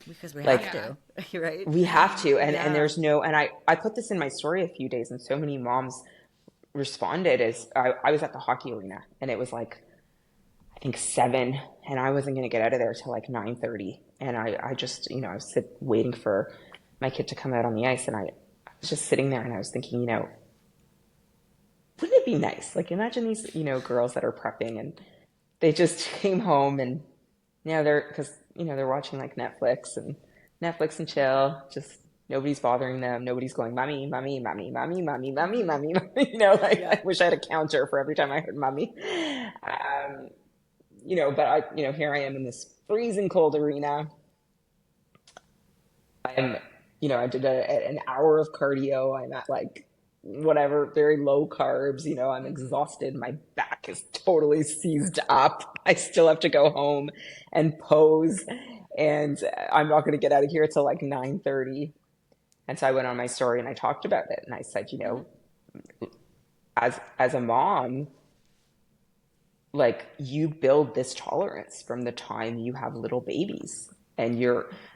Because we have Like, Yeah. to, right? we have to. And Yeah. there's no, and I put this in my story a few days, and so many moms responded as I was at the hockey arena, and it was like, I think 7, and I wasn't going to get out of there till like 9:30. And I just, I was waiting for my kid to come out on the ice, and I was just sitting there and I was thinking, wouldn't it be nice? Like imagine these, girls that are prepping and they just came home and now because, they're watching like Netflix and chill, just nobody's bothering them. Nobody's going, mommy, mommy, mommy, mommy, mommy, mommy, Mhm. mommy, mommy. Like Yeah. I wish I had a counter for every time I heard mommy. But here I am in this freezing cold arena. I'm, I did an hour of cardio. I'm at like whatever, very low carbs. I'm Mhm. exhausted. My back is totally seized up. I still have to go home and pose, and I'm not going to get out of here till like 9:30. And so I went on my story and I talked about it. And I said, Mm-hmm. as a mom, like you build this tolerance from the time you have little babies. And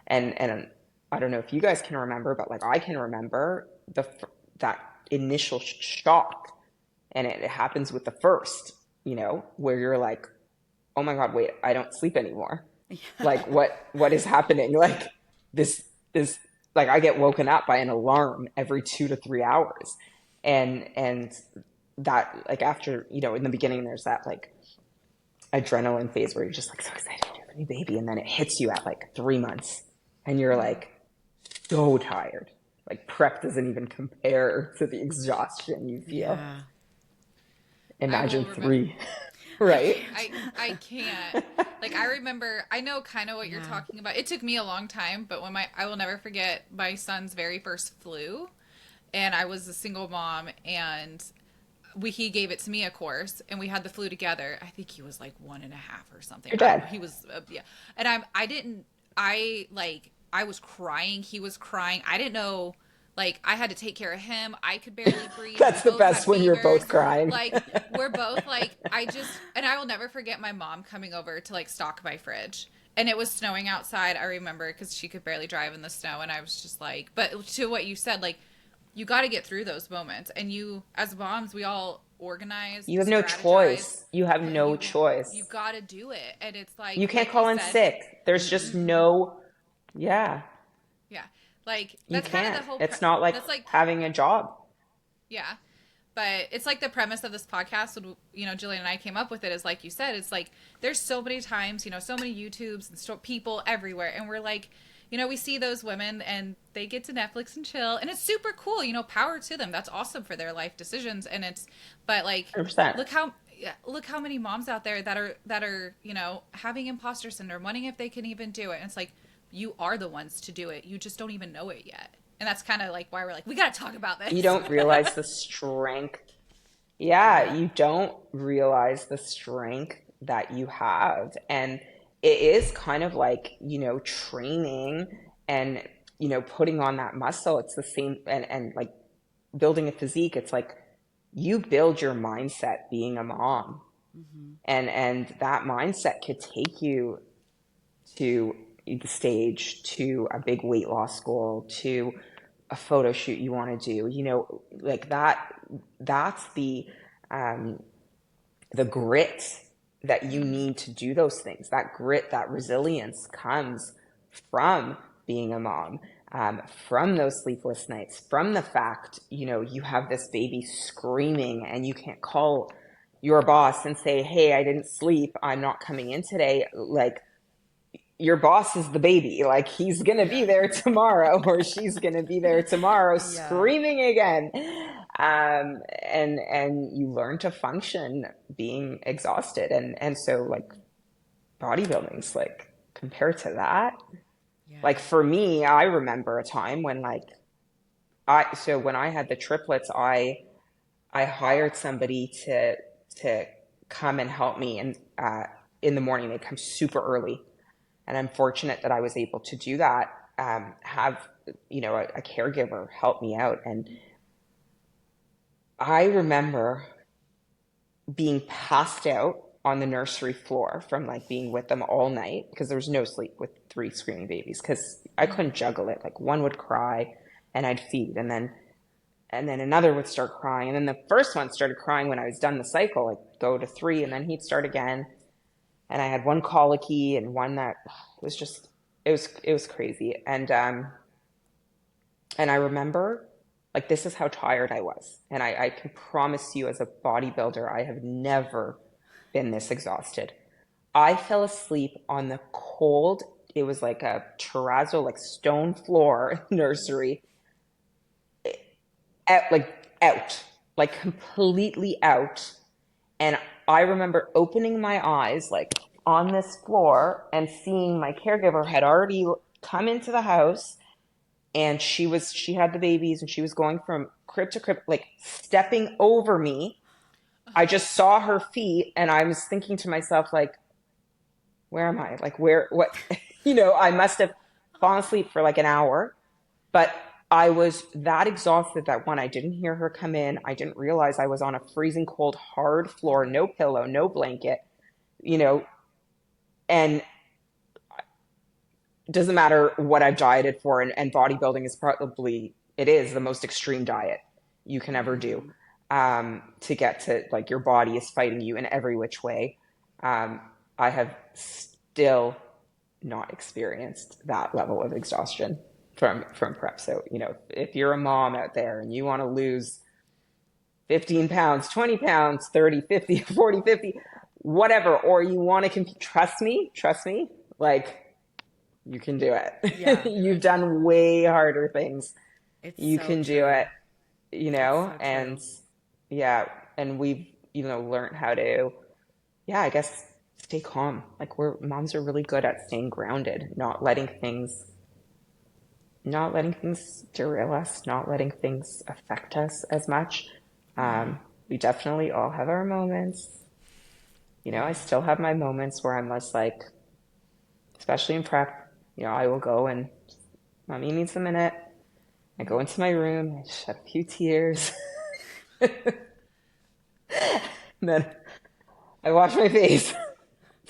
and I don't know if you guys can remember, but like I can remember that initial shock. And it happens with the first, where you're like, oh my God, wait, I don't sleep anymore. Like what is happening? Like this this like I get woken up by an alarm every 2 to 3 hours. And that, like, after, in the beginning there's that like adrenaline phase where you're just like so excited to have a new baby, and then it hits you at like 3 months and you're Mm-hmm. like so tired. Like prep doesn't even compare to the exhaustion you feel. Yeah. I Imagine will remember. three, right? I can't. Like I remember, I know kind of what you're Yeah. talking about. It took me a long time, but I will never forget my son's very first flu, and I was a single mom, and he gave it to me, of course, and we had the flu together. I think he was like 1.5 or something. You're I don't know. dead. He was yeah, and I didn't. I was crying. He was crying. I didn't know. Like I had to take care of him. I could barely breathe. We That's the both best had when you're both fevers. crying. Like we're both like and I will never forget my mom coming over to like stock my fridge. And it was snowing outside. I remember because she could barely drive in the snow, and I was just like, but to what you said, like you got to get through those moments. And you, as moms, we all organize, You have no strategize. choice. You have Yeah, no you choice. got to do it. And it's like You can't like you call in said, sick. There's just Mm-mm. no, yeah, yeah, like you that's kind of the can't. whole. It's not like That's like having a job. yeah, but it's like the premise of this podcast when Jillian and I came up with it is like you said, it's like there's so many times, so many YouTubes and people everywhere, and we're like, we see those women and they get to Netflix and chill, and it's super cool, power to them. That's awesome for their life decisions, and but like 100%. look how yeah, look how many moms out there that are having imposter syndrome, wondering if they can even do it, and it's like you are the ones to do it. You just don't even know it yet. And that's kind of like why we're like, we got to talk about You this. don't realize the strength. Yeah, Yeah. you don't realize the strength that you have. And it is kind of like, training and, putting on that muscle. It's the same, and like building a physique. It's like you build your mindset being a mom. Mm-hmm. And that mindset could take you to the stage, to a big weight loss goal, to a photo shoot you want to do, like that's um, the grit that you Mm-hmm. need to do those things. That grit, that resilience comes from being a mom, from those sleepless nights, from the fact, you have this baby screaming and you can't call your boss and say, hey, I didn't sleep, I'm not coming in today. Like, your boss is the baby. Like he's going to be Yeah. there tomorrow or she's going to be there tomorrow Yeah. screaming again. And you learn to function being exhausted. And so like bodybuilding's like compared to that, Yeah. like for me, I remember a time when like so when I had the triplets, I hired somebody to come and help me. And, in the morning, they'd come super early. And I'm fortunate that I was able to do that, have, a caregiver help me out. And I remember being passed out on the nursery floor from like being with them all night because there was no sleep with three screaming babies because I couldn't juggle it. Like one would cry and I'd feed, and then another would start crying. And then the first one started crying when I was done the cycle, like go to three, and then he'd start again. And I had one colicky and one that was just it was crazy. And I remember like this is how tired I was. And I can promise you as a bodybuilder, I have never been this exhausted. I fell asleep on the cold, it was like a terrazzo, like stone floor nursery, out, like completely out. And I remember opening my eyes like on this floor and seeing my caregiver had already come into the house, and she had the babies and she was going from crib to crib, like stepping over me. I just saw her feet and I was thinking to myself, like, where am I? Like, where, what, I must have fallen asleep for like an hour, but I was that exhausted that one, I didn't hear her come in. I didn't realize I was on a freezing cold, hard floor, no pillow, no blanket, you know, and it doesn't matter what I've dieted for. And bodybuilding is probably, it is the most extreme diet you can ever do, to get to like your body is fighting you in every which way. I have still not experienced that level of exhaustion from prep. So, if you're a mom out there and you want to lose 15 pounds, 20 pounds, 30, 50, 40, 50, whatever, or you want to compete, trust me, like you can do it. Yeah. You've done way harder things. It's You so can do true. it, It's so and true. yeah, and we've, learned how to, yeah, I guess stay calm. Like moms are really good at staying grounded, not letting things derail us, not letting things affect us as much. Yeah. We definitely all have our moments. I Yeah. still have my moments where I'm just like, especially in prep, I will go and mommy needs a minute. I go into my room, I shed a few tears, and then I wash my face,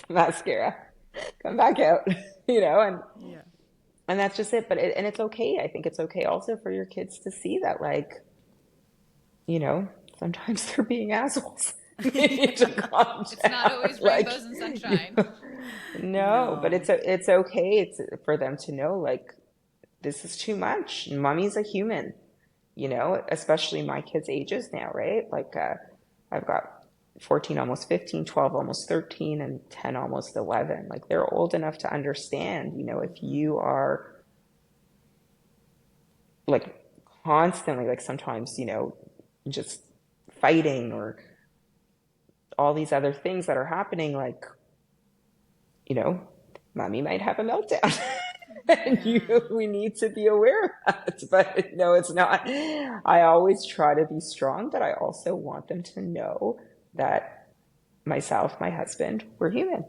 mascara, come back out, and Yeah. and that's just it. But it's okay. I think it's okay also for your kids to see that, like, you know, sometimes they're being assholes. They need to calm It's not down. always Like, rainbows and you sunshine. no, but No. it's okay. It's for them to know, like, this is too much. Mommy's a human, especially my kids' ages now, right? Like, I've got 14, almost 15, 12, almost 13, and 10, almost 11. Like, they're old enough to understand, if you are like constantly, like sometimes, just fighting or all these other things that are happening, like, you know, mommy might have a meltdown. And Yeah. we need to be aware of that. But no, it's not. I always try to be strong, but I also want them to know that myself, my husband, we're human.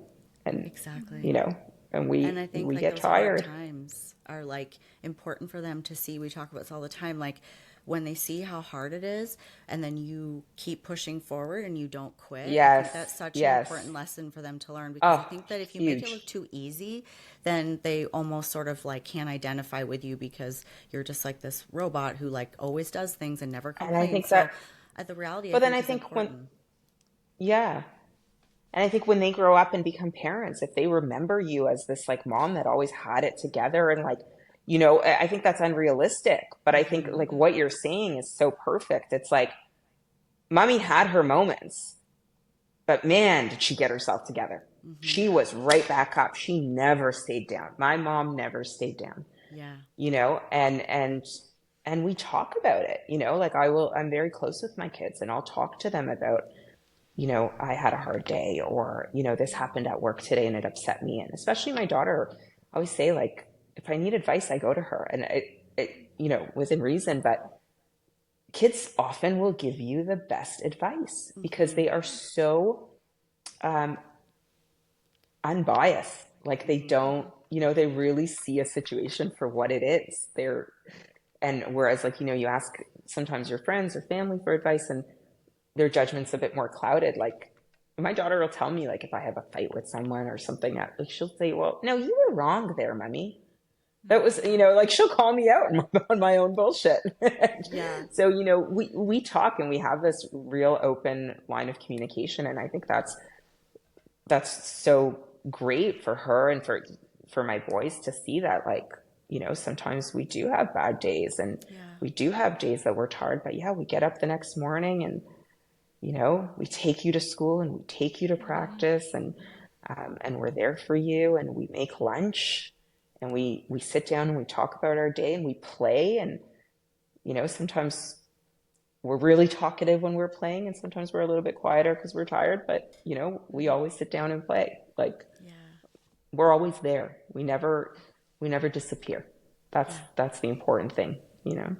And, you Exactly. know, and And I we think we like get those hard tired. times are like important for them to see. We talk about this all the time. Like when they see how hard it is and then you keep pushing forward and you don't quit, I think that's Yes, such an important yes. lesson for them to learn because I Oh, think that if you make it look huge. too easy, then they almost sort of like can't identify with you because you're just like this robot who like always does things and never And I complains. think that, So the reality I but then think I is think when, important. yeah. And I think when they grow up and become parents, if they remember you as this like mom that always had it together and like, I think that's unrealistic. But I think Hmm. like what you're saying is so perfect. It's like mommy had her moments, but man, did she get herself together. Hmm. She was right back up. She never stayed down. My mom never stayed down, Yeah. and we talk about it, like I'm very close with my kids and I'll talk to them about, I had a hard day or, this happened at work today and it upset me. And especially my daughter, I always say, like, if I need advice, I go to her and within reason, but kids often will give you the best advice because Hmm. they are so um, unbiased. Like they Hmm. don't, they really see a situation for what it is. And whereas like, you ask sometimes your friends or family for advice and their judgment's a bit more clouded. Like my daughter will tell me, like, if I have a fight with someone or something, like she'll say, "Well, no, you were wrong there, mommy." That was, like she'll call me out on my own bullshit. Yeah. So, we talk and we have this real open line of communication, and I think that's so great for her and for my boys to see that, like, sometimes we do have bad days and Yeah. we do have days that we're tired, but yeah, we get up the next morning and we take you to school and we take you to practice and we're there for you and we make lunch and we sit down and we talk about our day and we play and sometimes we're really talkative when we're playing and sometimes we're a little bit quieter because we're tired, but we always sit down and play. Like Yeah. we're always there. We never disappear. That's Yeah. that's the important thing. Yeah.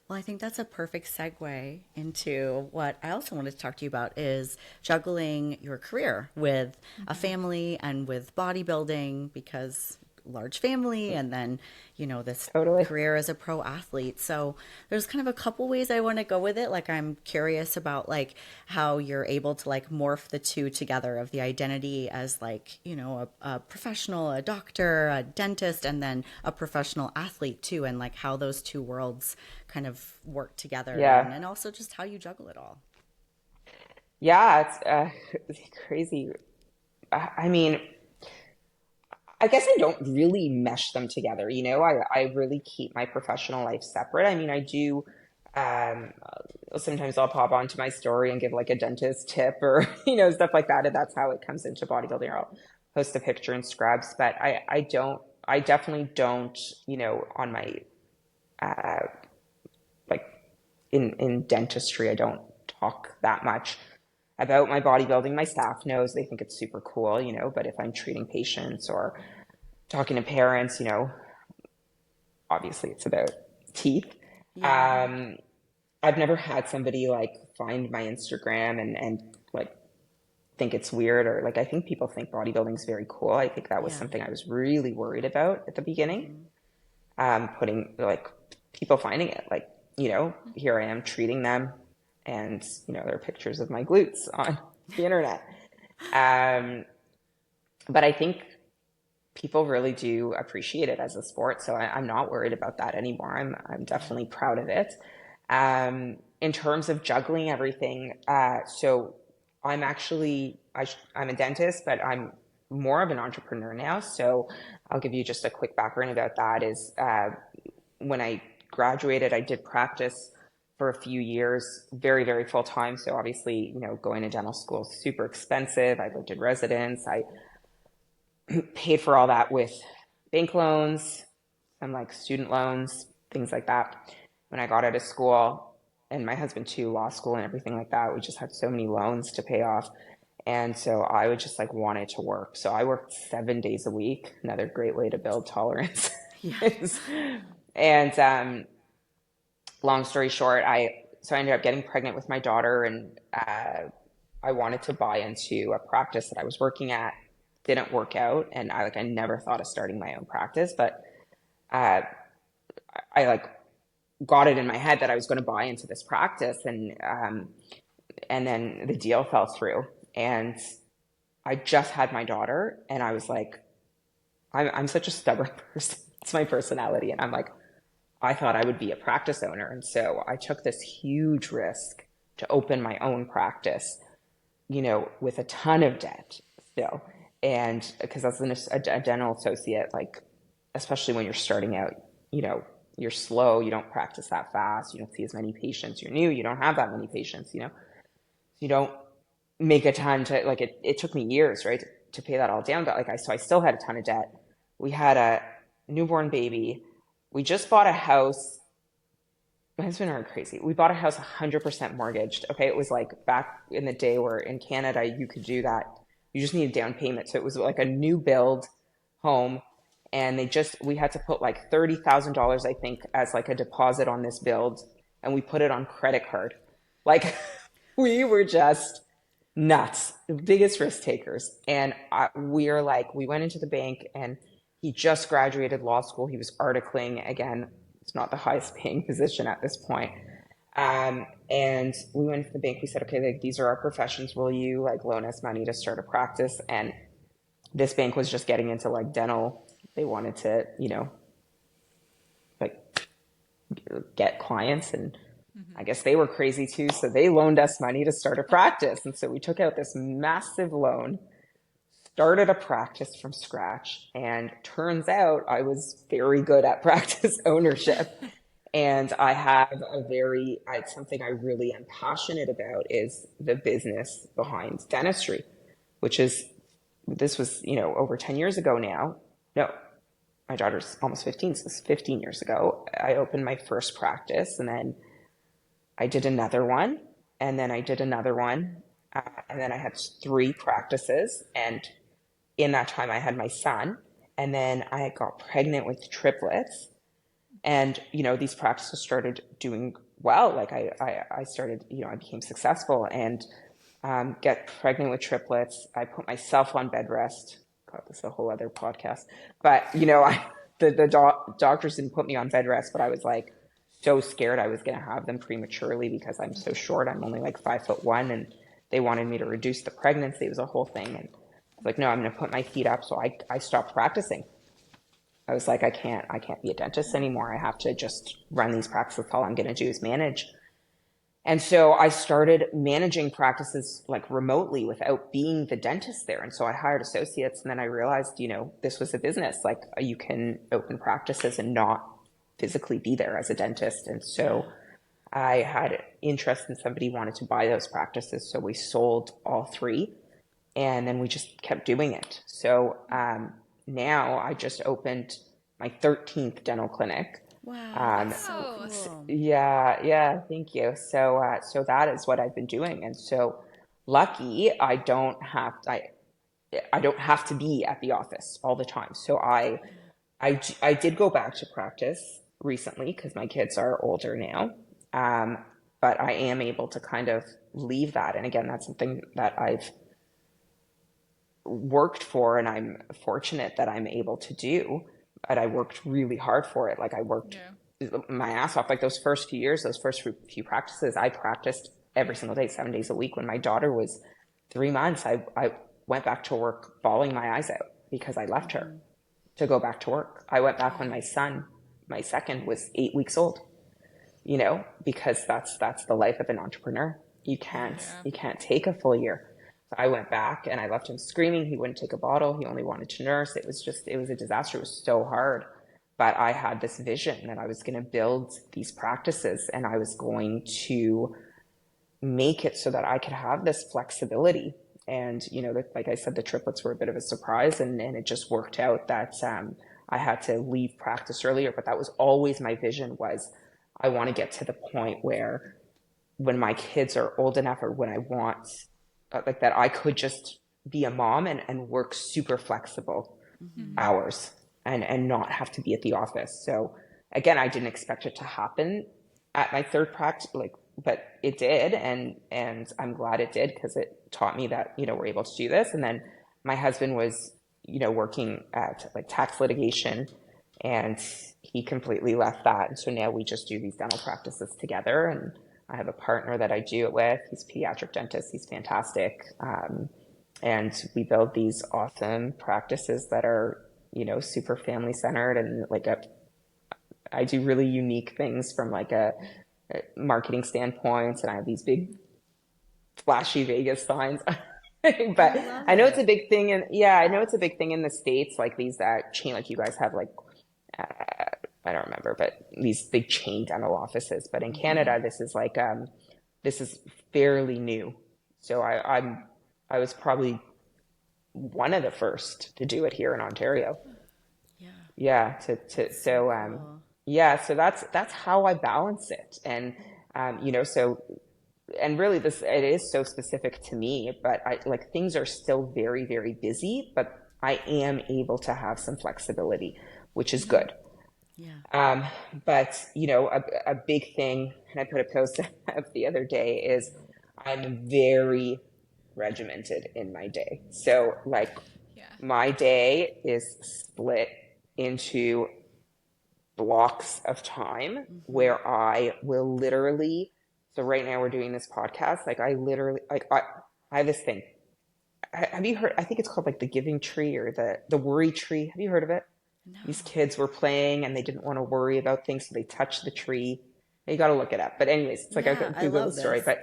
Well, I think that's a perfect segue into what I also wanted to talk to you about is juggling your career with a family and with bodybuilding because large family and then, this Totally. career as a pro athlete. So there's kind of a couple ways I want to go with it. Like I'm curious about like how you're able to like morph the two together of the identity as like, a professional, a doctor, a dentist, and then a professional athlete too, and like how those two worlds kind of work together, Yeah. and also just how you juggle it all. Yeah, it's crazy. I mean, I guess I don't really mesh them together. I really keep my professional life separate. I mean, I do, um, sometimes I'll pop onto my story and give like a dentist tip or, stuff like that. And that's how it comes into bodybuilding. Or I'll post a picture in scrubs, but I definitely don't, on my, uh, like in dentistry, I don't talk that much about my bodybuilding. My staff knows, they think it's super cool, but if I'm treating patients or talking to parents, obviously it's about teeth. Yeah. Um, I've never had somebody like find my Instagram and like think it's weird, or like I think people think bodybuilding is very cool. I think that was Yeah. something I was really worried about at the beginning. Hmm. Putting like people finding it like, here I am treating them, and there are pictures of my glutes on the internet. Um, but I think people really do appreciate it as a sport. So I'm not worried about that anymore. I'm Yeah. definitely proud of it. In terms of juggling everything, so I'm a dentist, but I'm more of an entrepreneur now. So I'll give you just a quick background about that. Is when I graduated, I did practice for a few years, very, very full time. So obviously, going to dental school is super expensive. I lived in residence. I paid for all that with bank loans and like student loans, things like that. When I got out of school, and my husband too, law school and everything like that, we just had so many loans to pay off. And so I would just like wanted to work. So I worked 7 days a week, another great way to build tolerance. Yeah. And long story short, I ended up getting pregnant with my daughter, and I wanted to buy into a practice that I was working at. Didn't work out, and I never thought of starting my own practice, but uh, I like got it in my head that I was going to buy into this practice, and then the deal fell through, and I just had my daughter, and I was like, I'm such a stubborn person. It's my personality, and I'm like, I thought I would be a practice owner, and so I took this huge risk to open my own practice, with a ton of debt still. And because as a dental associate, like, especially when you're starting out, you know, you're slow, you don't practice that fast, you don't see as many patients, you're new, you don't have that many patients, you don't make a ton to, like, it took me years, right, to pay that all down. But so I still had a ton of debt. We had a newborn baby. We just bought a house. My husband and I are crazy. We bought a house 100% mortgaged. Okay. It was like back in the day where in Canada you could do that. You just need a down payment. So it was like a new build home. And we had to put like $30,000, I think, as like a deposit on this build. And we put it on credit card. Like we were just nuts, the biggest risk takers. And we went into the bank, and he just graduated law school. He was articling again. It's not the highest paying position at this point. And we went to the bank. We said, okay, like, these are our professions. Will you like loan us money to start a practice? And this bank was just getting into like dental. They wanted to, like get clients, and I guess they were crazy too. So they loaned us money to start a practice. And so we took out this massive loan, started a practice from scratch, and turns out I was very good at practice ownership. And I have something I really am passionate about is the business behind dentistry, this was, over 10 years ago now. No, my daughter's almost 15, so it's 15 years ago. I opened my first practice, and then I did another one, and then I did another one, and then I had three practices. And in that time, I had my son, and then I got pregnant with triplets. And these practices started doing well. Like I started, I became successful, and get pregnant with triplets. I put myself on bed rest God, this is a whole other podcast. But, the doctors didn't put me on bed rest, but I was like so scared I was going to have them prematurely because I'm so short. I'm only like 5'1", and they wanted me to reduce the pregnancy. It was a whole thing. And I was like, no, I'm going to put my feet up. So I stopped practicing. I was like, I can't be a dentist anymore. I have to just run these practices. All I'm going to do is manage. And so I started managing practices like remotely without being the dentist there. And so I hired associates, and then I realized, this was a business. Like, you can open practices and not physically be there as a dentist. And so I had interest in somebody wanted to buy those practices. So we sold all three, and then we just kept doing it. So now I just opened my 13th dental clinic. Wow, that's so cool. Yeah, thank you. So that is what I've been doing, and so lucky I don't have to be at the office all the time. So I did go back to practice recently because my kids are older now, but I am able to kind of leave that. And again, that's something that I've worked for, and I'm fortunate that I'm able to do. But I worked really hard for it. Like, I worked my ass off. Like, those first few years, those first few practices, I practiced every single day, 7 days a week. When my daughter was 3 months, I went back to work bawling my eyes out because I left her to go back to work. I went back when my son, my second, was 8 weeks old, because that's the life of an entrepreneur. You can't take a full year. So I went back and I left him screaming. He wouldn't take a bottle. He only wanted to nurse. It was a disaster. It was so hard. But I had this vision that I was going to build these practices, and I was going to make it so that I could have this flexibility. And, like I said, the triplets were a bit of a surprise, and it just worked out that I had to leave practice earlier. But that was always my vision, was I want to get to the point where when my kids are old enough, or when I want like that, I could just be a mom and work super flexible hours and not have to be at the office. So again, I didn't expect it to happen at my third practice, but it did. And I'm glad it did, because it taught me that, we're able to do this. And then my husband was, working at like tax litigation, and he completely left that. And so now we just do these dental practices together, and I have a partner that I do it with. He's a pediatric dentist. He's fantastic. And we build these awesome practices that are, super family centered, and I do really unique things from like a marketing standpoint. And I have these big flashy Vegas signs. But I know it's a big thing I know it's a big thing in the States, like these chain, like you guys have, like, I don't remember, but these big chain dental offices. But in Canada, this is fairly new. So I was probably one of the first to do it here in Ontario. Yeah. So that's how I balance it. And, and really it is so specific to me, but things are still very, very busy, but I am able to have some flexibility, which is good. But a big thing, and I put a post up the other day, is I'm very regimented in my day. So my day is split into blocks of time where I will literally, so right now we're doing this podcast, I have this thing. Have you heard, I think it's called like the giving tree, or the worry tree. Have you heard of it? No. These kids were playing and they didn't want to worry about things, so they touched the tree. You got to look it up. But anyways, it's like I could Google the story. But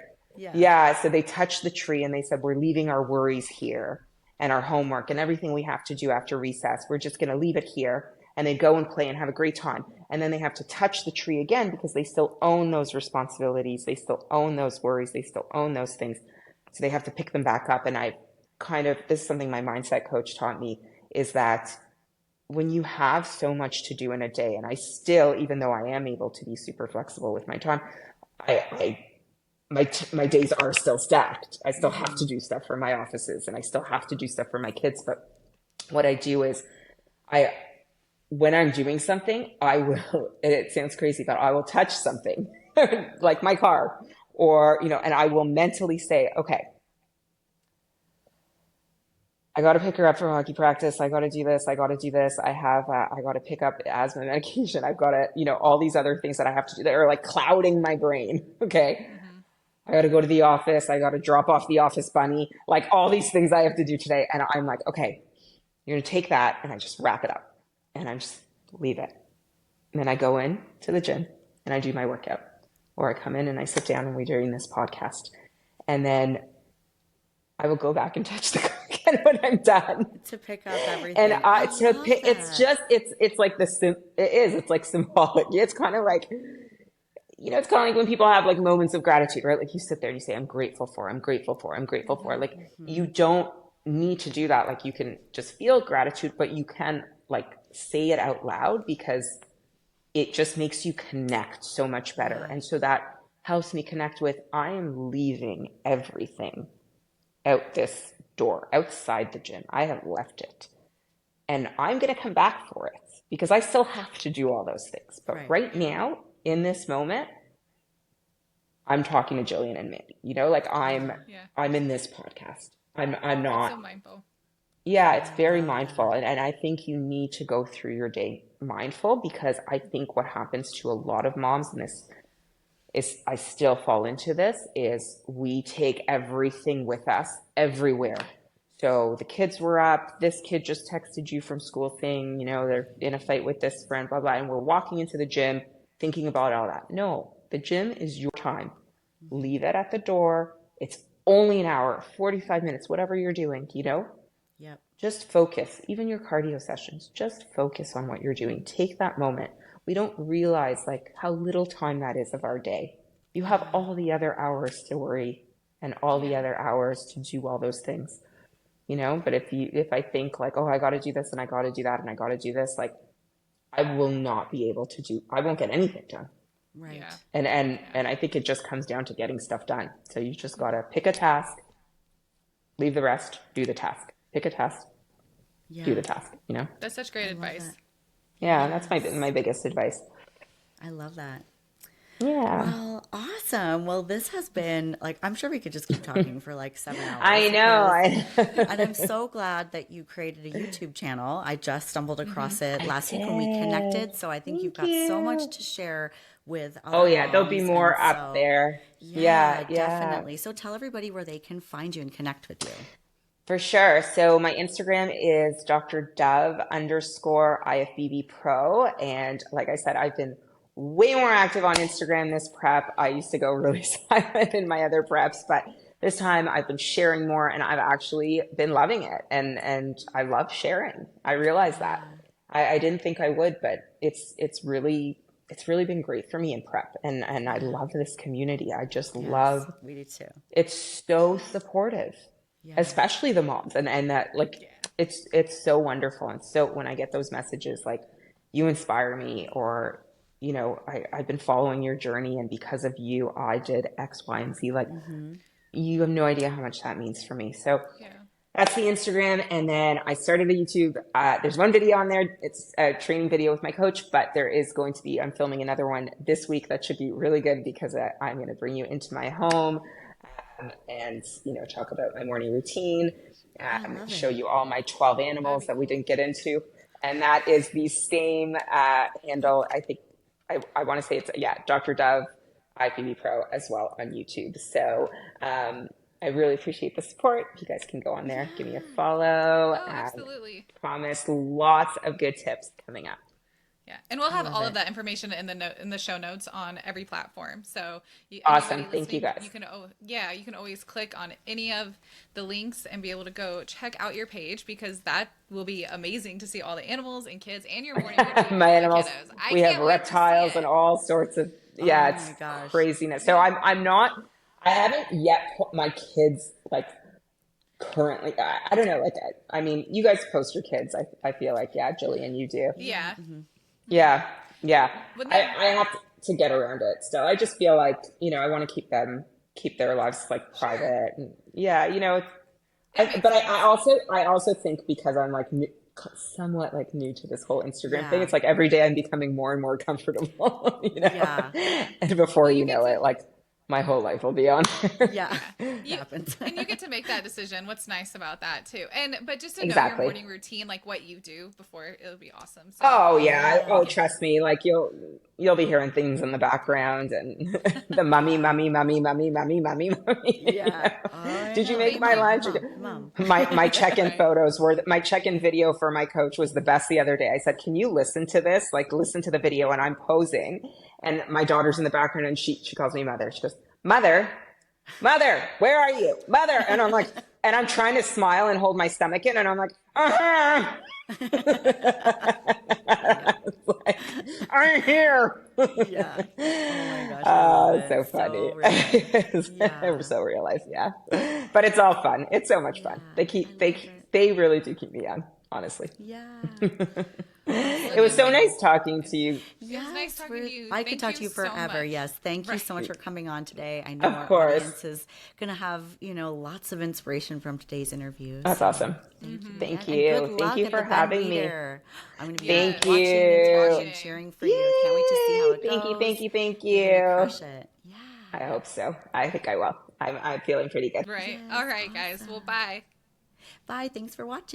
so they touched the tree and they said, we're leaving our worries here, and our homework and everything we have to do after recess. We're just going to leave it here. And they go and play and have a great time. And then they have to touch the tree again, because they still own those responsibilities. They still own those worries. They still own those things. So they have to pick them back up. And this is something my mindset coach taught me, is that when you have so much to do in a day, and I still, even though I am able to be super flexible with my time, my days are still stacked. I still have to do stuff for my offices, and I still have to do stuff for my kids. But what I do is when I'm doing something, I will, it sounds crazy, but I will touch something like my car, or, and I will mentally say, okay, I got to pick her up for hockey practice. I got to do this. I got to do this. I got to pick up asthma medication. I've got to, all these other things that I have to do that are like clouding my brain. Okay. Mm-hmm. I got to go to the office. I got to drop off the office bunny. Like all these things I have to do today. And I'm like, okay, you're going to take that and I just wrap it up and I just leave it. And then I go in to the gym and I do my workout, or I come in and I sit down and we're doing this podcast. And then I will go back and touch the car again when I'm done. To pick up everything. And I love it's that. just, it's like it's like symbolic. It's kind of like, it's kind of like when people have like moments of gratitude, right? Like you sit there and you say, I'm grateful for, I'm grateful for, I'm grateful for. Like you don't need to do that. Like you can just feel gratitude, but you can like say it out loud because it just makes you connect so much better. And so that helps me connect with, I am leaving everything out this door, outside the gym. I have left it. And I'm going to come back for it because I still have to do all those things. But right now, in this moment, I'm talking to Jillian and Mandy. Like I'm in this podcast. I'm not. So mindful. Yeah, it's very mindful. And I think you need to go through your day mindful, because I think what happens to a lot of moms, and this is, I still fall into this, is we take everything with us everywhere. So the kids were up, this kid just texted you from school thing, they're in a fight with this friend, blah, blah, and we're walking into the gym thinking about all that. No, the gym is your time. Leave it at the door. It's only an hour, 45 minutes, whatever you're doing, Yep. Just focus. Even your cardio sessions, just focus on what you're doing. Take that moment. We don't realize like how little time that is of our day. You have all the other hours to worry and all the other hours to do all those things, but if I think like, oh, I got to do this and I got to do that and I got to do this, like I won't get anything done. Right. Yeah. And I think it just comes down to getting stuff done. So you just got to pick a task, leave the rest, do the task, pick a task, do the task, That's such great advice. That. Yeah. That's my biggest advice. I love that. Yeah. Well, awesome. Well, this has been like, I'm sure we could just keep talking for like 7 hours. I know. And I'm so glad that you created a YouTube channel. I just stumbled across it last week when we connected. So I think you've got so much to share with other moms. There'll be more up there. Yeah, definitely. So tell everybody where they can find you and connect with you. For sure. So my Instagram is Dr. Dove _ IFBB Pro. And like I said, I've been way more active on Instagram this prep. I used to go really silent in my other preps, but this time I've been sharing more and I've actually been loving it. And I love sharing. I realize that. I didn't think I would, but it's really been great for me in prep. And I love this community. I just love, we do too. It's so supportive, especially the moms. And that like, it's so wonderful. And so when I get those messages, like you inspire me, or, I've been following your journey and because of you, I did X, Y, and Z. Like you have no idea how much that means for me. So that's the Instagram. And then I started a YouTube. There's one video on there. It's a training video with my coach, but I'm filming another one this week. That should be really good because I'm going to bring you into my home and, talk about my morning routine, show you all my 12 animals that we didn't get into. And that is the same handle. I think I want to say it's, Dr. Dove IFBB Pro as well on YouTube. So I really appreciate the support. You guys can go on there, give me a follow. Oh, absolutely. Promise lots of good tips coming up. Yeah, and we'll have all of that information in the show notes on every platform. So awesome, thank you guys. You can always click on any of the links and be able to go check out your page, because that will be amazing to see all the animals and kids and your morning routine. My animals. We have wait reptiles and all sorts of it's craziness. So I haven't yet put my kids like currently. I don't know. Like I mean, you guys post your kids. I feel like Jillian, you do. Yeah. Mm-hmm. Yeah. I have to get around it still. I just feel like, I want to keep their lives like private. And but I also think because I'm like somewhat like new to this whole Instagram thing, it's like every day I'm becoming more and more comfortable, And before you know it, like my whole life will be on. Yeah, it You happens. and you get to make that decision. What's nice about that too. But just to know your Exactly. morning routine, like what you do before, it'll be awesome. So Oh yeah. Yeah. Oh, trust me. Like you'll be hearing things in the background and the mummy, mummy, mummy, mummy, mummy, mummy, mummy. You Yeah. know? Oh, I Did you know. make thank my you. Mom, lunch? mom, mom. My check-in Right. photos were my check-in video for my coach was the best the other day. I said, "Can you listen to this? Like listen to the video," and I'm posing, and my daughter's in the background, and she calls me mother. She goes, "Mother, mother, where are you, mother?" And I'm like, and I'm trying to smile and hold my stomach in, and I'm like, uh-huh. Yeah. Like, I'm here. Yeah. Oh my gosh, I love it. So So funny. real life. We're Yeah. so real life, yeah. But it's all fun. It's so much fun. Yeah. I love it. They really do keep me young, honestly. Yeah. It was Absolutely. so Awesome. nice talking to you. It was nice Yes, talking to you. I could Thank talk you to you so forever. much. Yes, thank you so much Right. for coming on today. I know Of our course. audience is going to have, lots of inspiration from today's interview. That's So awesome. thank you Thank again. And good you. Thank luck you at the for Ben having me. Meter. I'm going to be Thank Yes. watching and you. talking, Watching. cheering for you. Can't wait to see how Yay! it Thank you, thank goes. you, thank You're going to you. crush it. Yeah. I hope so. I think I will. I'm feeling pretty good. Right. Yes. All right, guys. Well, Awesome. bye. Bye. Thanks for watching.